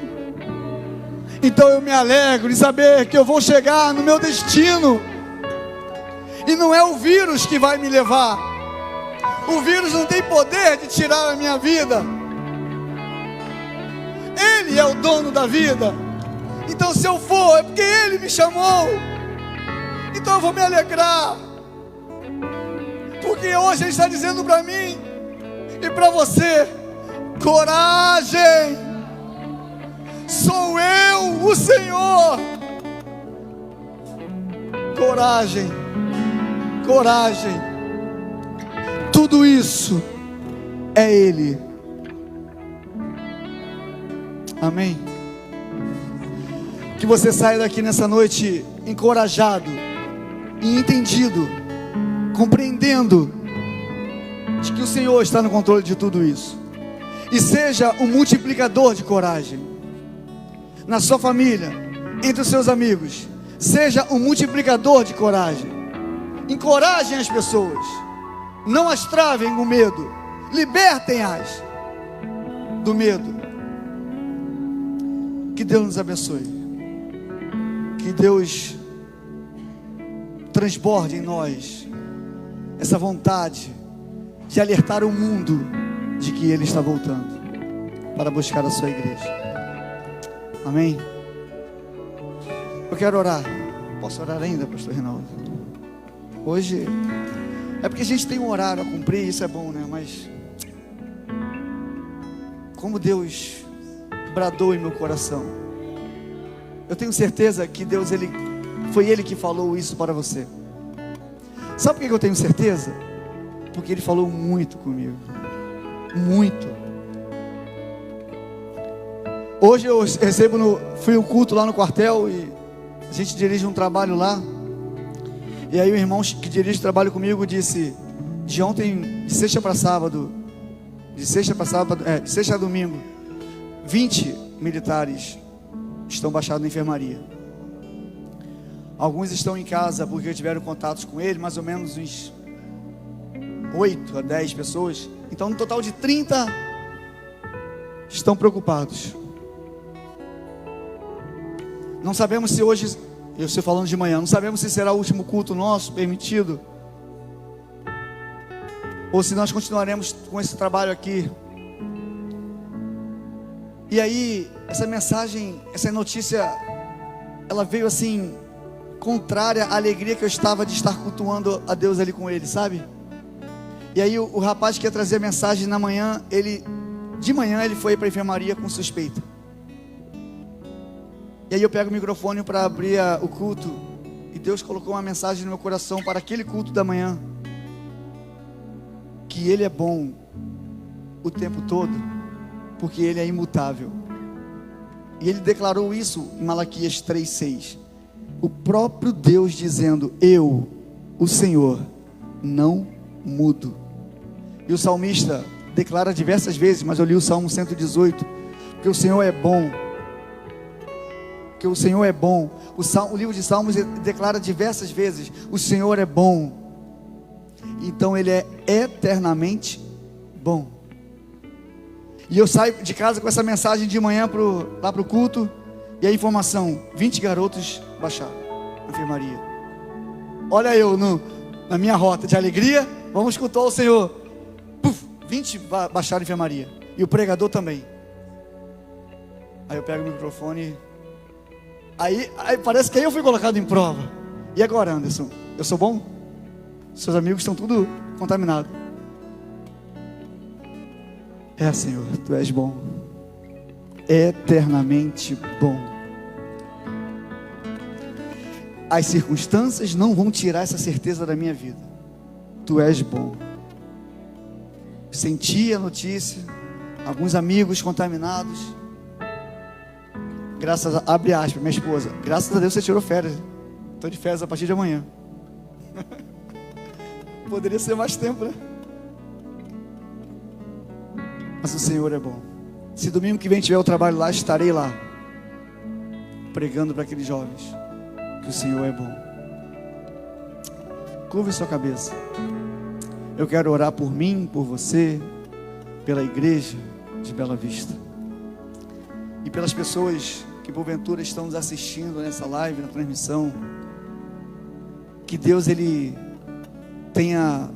Então eu me alegro em saber que eu vou chegar no meu destino. E não é o vírus que vai me levar. O vírus não tem poder de tirar a minha vida. Ele é o dono da vida. Então se eu for, é porque Ele me chamou. Então eu vou me alegrar. Porque hoje Ele está dizendo para mim e para você: coragem! Sou eu, o Senhor. Coragem, coragem. Tudo isso é Ele. Amém? Que você saia daqui nessa noite encorajado e entendido, compreendendo de que o Senhor está no controle de tudo isso. E seja um multiplicador de coragem na sua família, entre os seus amigos. Seja um multiplicador de coragem. Encorajem as pessoas, não as travem com medo, libertem-as do medo. Que Deus nos abençoe. Que Deus transborde em nós essa vontade de alertar o mundo de que Ele está voltando para buscar a sua igreja. Amém? Eu quero orar. Posso orar ainda, pastor Reinaldo? Hoje é porque a gente tem um horário a cumprir, isso é bom, né? Mas como Deus bradou em meu coração, eu tenho certeza que Deus, foi Ele que falou isso para você. Sabe por que eu tenho certeza? Porque Ele falou muito comigo. Muito. Hoje eu fui um culto lá no quartel e a gente dirige um trabalho lá. E aí o irmão que dirige o trabalho comigo disse: de ontem, de sexta para sábado, de sexta a domingo, 20 militares estão baixados na enfermaria. Alguns estão em casa porque tiveram contatos com ele, mais ou menos uns 8 a 10 pessoas. Então no total de 30 estão preocupados. Não sabemos se hoje, eu estou falando de manhã, não sabemos se será o último culto nosso permitido, ou se nós continuaremos com esse trabalho aqui. E aí, essa mensagem, essa notícia, ela veio assim, contrária à alegria que eu estava de estar cultuando a Deus ali com ele, sabe? E aí o rapaz que ia trazer a mensagem na manhã, de manhã ele foi para a enfermaria com suspeita. E aí eu pego o microfone para abrir o culto, e Deus colocou uma mensagem no meu coração para aquele culto da manhã, que Ele é bom o tempo todo, porque Ele é imutável. E Ele declarou isso em Malaquias 3:6, o próprio Deus dizendo: eu, o Senhor, não mudo. E o salmista declara diversas vezes, mas eu li o Salmo 118, que o Senhor é bom, que o Senhor é bom. O livro de Salmos declara diversas vezes: o Senhor é bom. Então Ele é eternamente bom. E eu saio de casa com essa mensagem de manhã lá para o culto, e a informação: 20 garotos baixaram na enfermaria. Olha eu na minha rota de alegria, vamos escutar o Senhor. Puf, 20 baixaram a enfermaria, e o pregador também. Aí eu pego o microfone, aí parece que aí eu fui colocado em prova. E agora, Anderson, eu sou bom? Seus amigos estão tudo contaminados. É, Senhor, Tu és bom, eternamente bom. As circunstâncias não vão tirar essa certeza da minha vida. Tu és bom. Senti a notícia, alguns amigos contaminados. Abre aspas, minha esposa, graças a Deus você tirou férias. Estou de férias a partir de amanhã. Poderia ser mais tempo, né? Mas o Senhor é bom. Se domingo que vem tiver o trabalho lá, estarei lá, pregando para aqueles jovens que o Senhor é bom. Curve sua cabeça. Eu quero orar por mim, por você, pela igreja de Bela Vista, e pelas pessoas que porventura estão nos assistindo nessa live, na transmissão. Que Deus, Ele tenha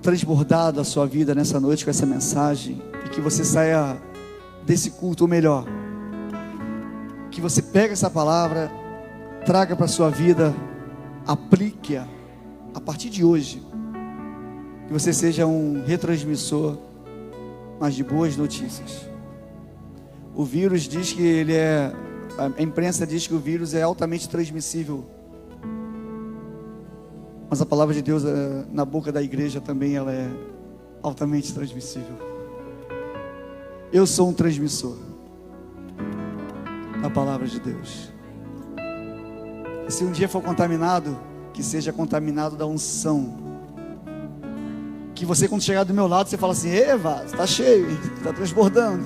transbordado a sua vida nessa noite com essa mensagem, e que você saia desse culto, ou melhor, que você pegue essa palavra, traga para a sua vida, aplique-a a partir de hoje, que você seja um retransmissor, mas de boas notícias. O vírus diz que a imprensa diz que o vírus é altamente transmissível, mas a palavra de Deus na boca da igreja também ela é altamente transmissível. Eu sou um transmissor. na palavra de Deus. E se um dia for contaminado, que seja contaminado da unção. Que você, quando chegar do meu lado, você fala assim: Eva, está cheio, está transbordando.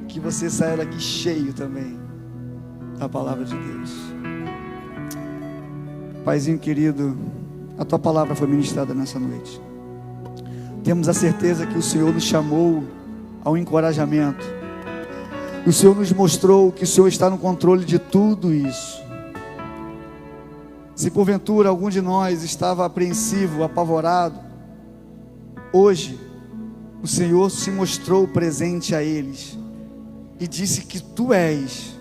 Que você saia daqui cheio também da palavra de Deus. Paizinho querido, a tua palavra foi ministrada nessa noite. Temos a certeza que o Senhor nos chamou ao encorajamento. O Senhor nos mostrou que o Senhor está no controle de tudo isso. Se porventura algum de nós estava apreensivo, apavorado, hoje o Senhor se mostrou presente a eles e disse que tu és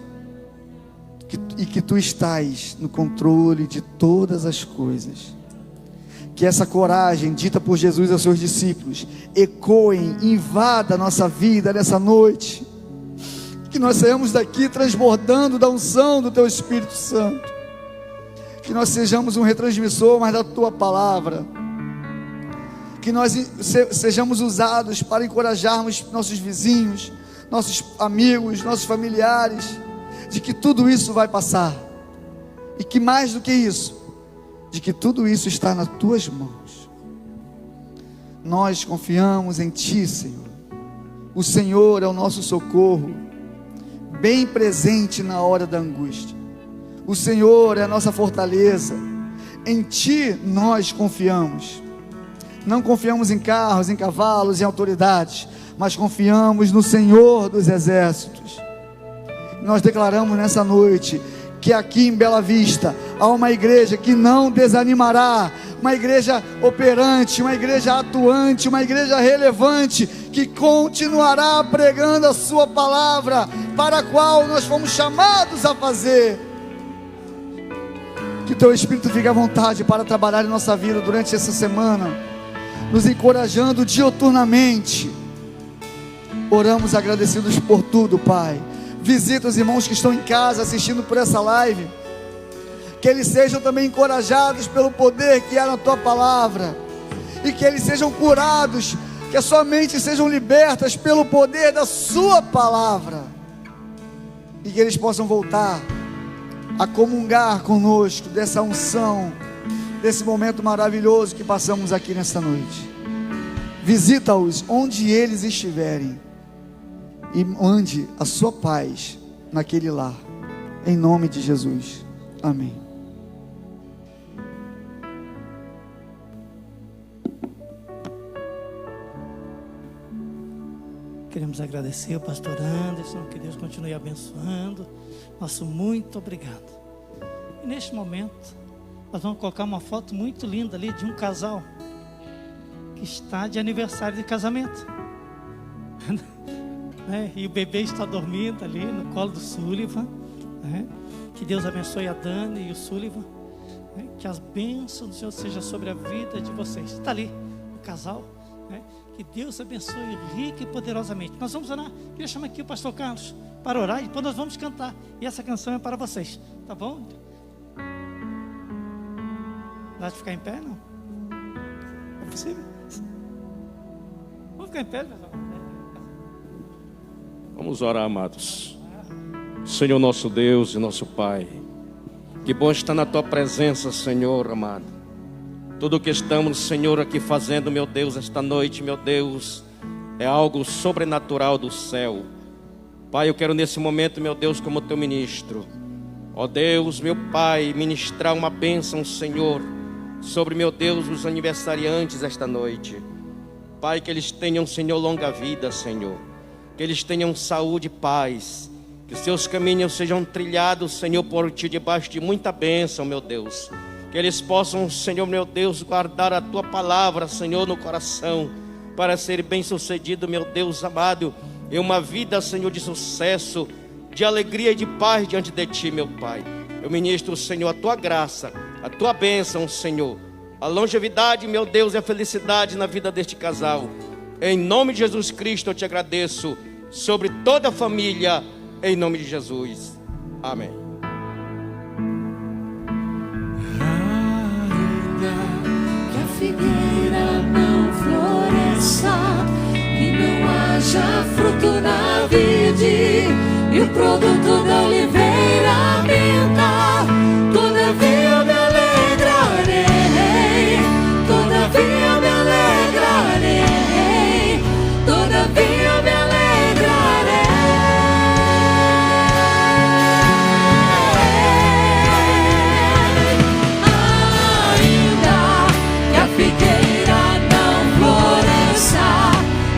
e que tu estás no controle de todas as coisas. Que essa coragem dita por Jesus aos seus discípulos ecoem, invada a nossa vida nessa noite. Que nós saímos daqui transbordando da unção do teu Espírito Santo. Que nós sejamos um retransmissor mais da tua palavra. Que nós sejamos usados para encorajarmos nossos vizinhos, nossos amigos, nossos familiares, de que tudo isso vai passar. E que mais do que isso, de que tudo isso está nas tuas mãos. Nós confiamos em ti, Senhor. O Senhor é o nosso socorro, bem presente na hora da angústia. O Senhor é a nossa fortaleza. Em ti nós confiamos. Não confiamos em carros, em cavalos, em autoridades, mas confiamos no Senhor dos exércitos. Nós declaramos nessa noite que aqui em Bela Vista há uma igreja que não desanimará, uma igreja operante, uma igreja atuante, uma igreja relevante, que continuará pregando a sua palavra, para a qual nós fomos chamados a fazer. Que teu Espírito fique à vontade para trabalhar em nossa vida durante essa semana, nos encorajando diuturnamente. Oramos agradecidos por tudo, Pai. Visita os irmãos que estão em casa assistindo por essa live, que eles sejam também encorajados pelo poder que há na tua palavra, e que eles sejam curados, que a sua mente sejam libertas pelo poder da sua palavra, e que eles possam voltar a comungar conosco dessa unção, desse momento maravilhoso que passamos aqui nesta noite. Visita-os onde eles estiverem e mande a sua paz naquele lar, em nome de Jesus, amém. Queremos agradecer ao pastor Anderson, que Deus continue abençoando. Nosso muito obrigado. E neste momento nós vamos colocar uma foto muito linda ali de um casal que está de aniversário de casamento. E o bebê está dormindo ali no colo do Sullivan, né? Que Deus abençoe a Dani e o Sullivan, né? Que as bênçãos do Senhor sejam sobre a vida de vocês. Está ali o casal, né? Que Deus abençoe rica e poderosamente. Nós vamos orar. Queria chamar aqui o pastor Carlos para orar, e depois nós vamos cantar, e essa canção é para vocês, tá bom? Dá de ficar em pé, não? É possível? Vamos ficar em pé, pessoal. Vamos orar, amados. Senhor nosso Deus e nosso Pai, que bom estar na Tua presença, Senhor amado. Tudo o que estamos, Senhor, aqui fazendo, meu Deus, esta noite, meu Deus, é algo sobrenatural do céu. Pai, eu quero nesse momento, meu Deus, como Teu ministro, ó Deus, meu Pai, ministrar uma bênção, Senhor, sobre, meu Deus, os aniversariantes esta noite. Pai, que eles tenham, Senhor, longa vida, Senhor. Que eles tenham saúde e paz, que seus caminhos sejam trilhados, Senhor, por Ti, debaixo de muita bênção, meu Deus. Que eles possam, Senhor, meu Deus, guardar a Tua palavra, Senhor, no coração, para ser bem-sucedido, meu Deus amado, em uma vida, Senhor, de sucesso, de alegria e de paz diante de Ti, meu Pai. Eu ministro, Senhor, a Tua graça, a Tua bênção, Senhor, a longevidade, meu Deus, e a felicidade na vida deste casal. Em nome de Jesus Cristo eu Te agradeço, sobre toda a família, em nome de Jesus, amém. Ainda que a figueira não floresça e não haja fruto na vide, produto da oliveira minta. Todavia me alegrarei, todavia me alegrarei, todavia me alegrarei. Ainda que a figueira não floresça,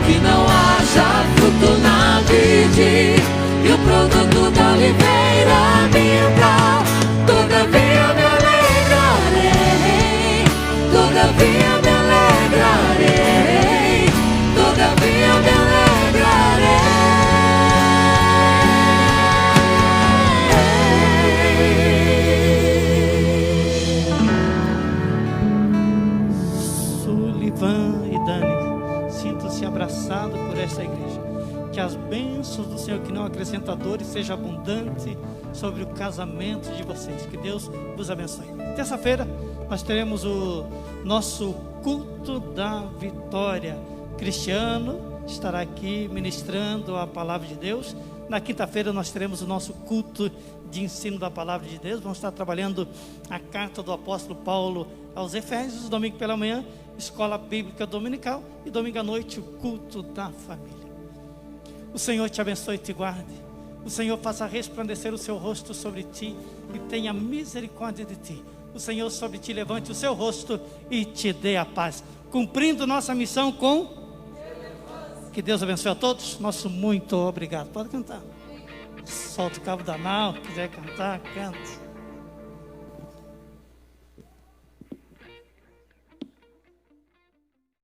que não haja fruto na vide, e o produto da oliveira minta, todavia me alegrarei, todavia me alegrarei, todavia me Sullivan e Dani, sintam-se abraçados por esta igreja. Que as bênçãos do Senhor, que não acrescenta dores, seja abundante sobre o casamento de vocês. Que Deus vos abençoe. Terça-feira nós teremos o nosso culto da vitória. Cristiano estará aqui ministrando a palavra de Deus. Na quinta-feira nós teremos o nosso culto de ensino da palavra de Deus. Vamos estar trabalhando a carta do apóstolo Paulo aos Efésios. Domingo pela manhã, escola bíblica dominical, e domingo à noite o culto da família. O Senhor te abençoe e te guarde. O Senhor faça resplandecer o seu rosto sobre ti e tenha misericórdia de ti. O Senhor sobre ti levante o seu rosto e te dê a paz, cumprindo nossa missão com... Que Deus abençoe a todos. Nosso muito obrigado. Pode cantar. Solta o cabo da nau, quiser cantar, canta.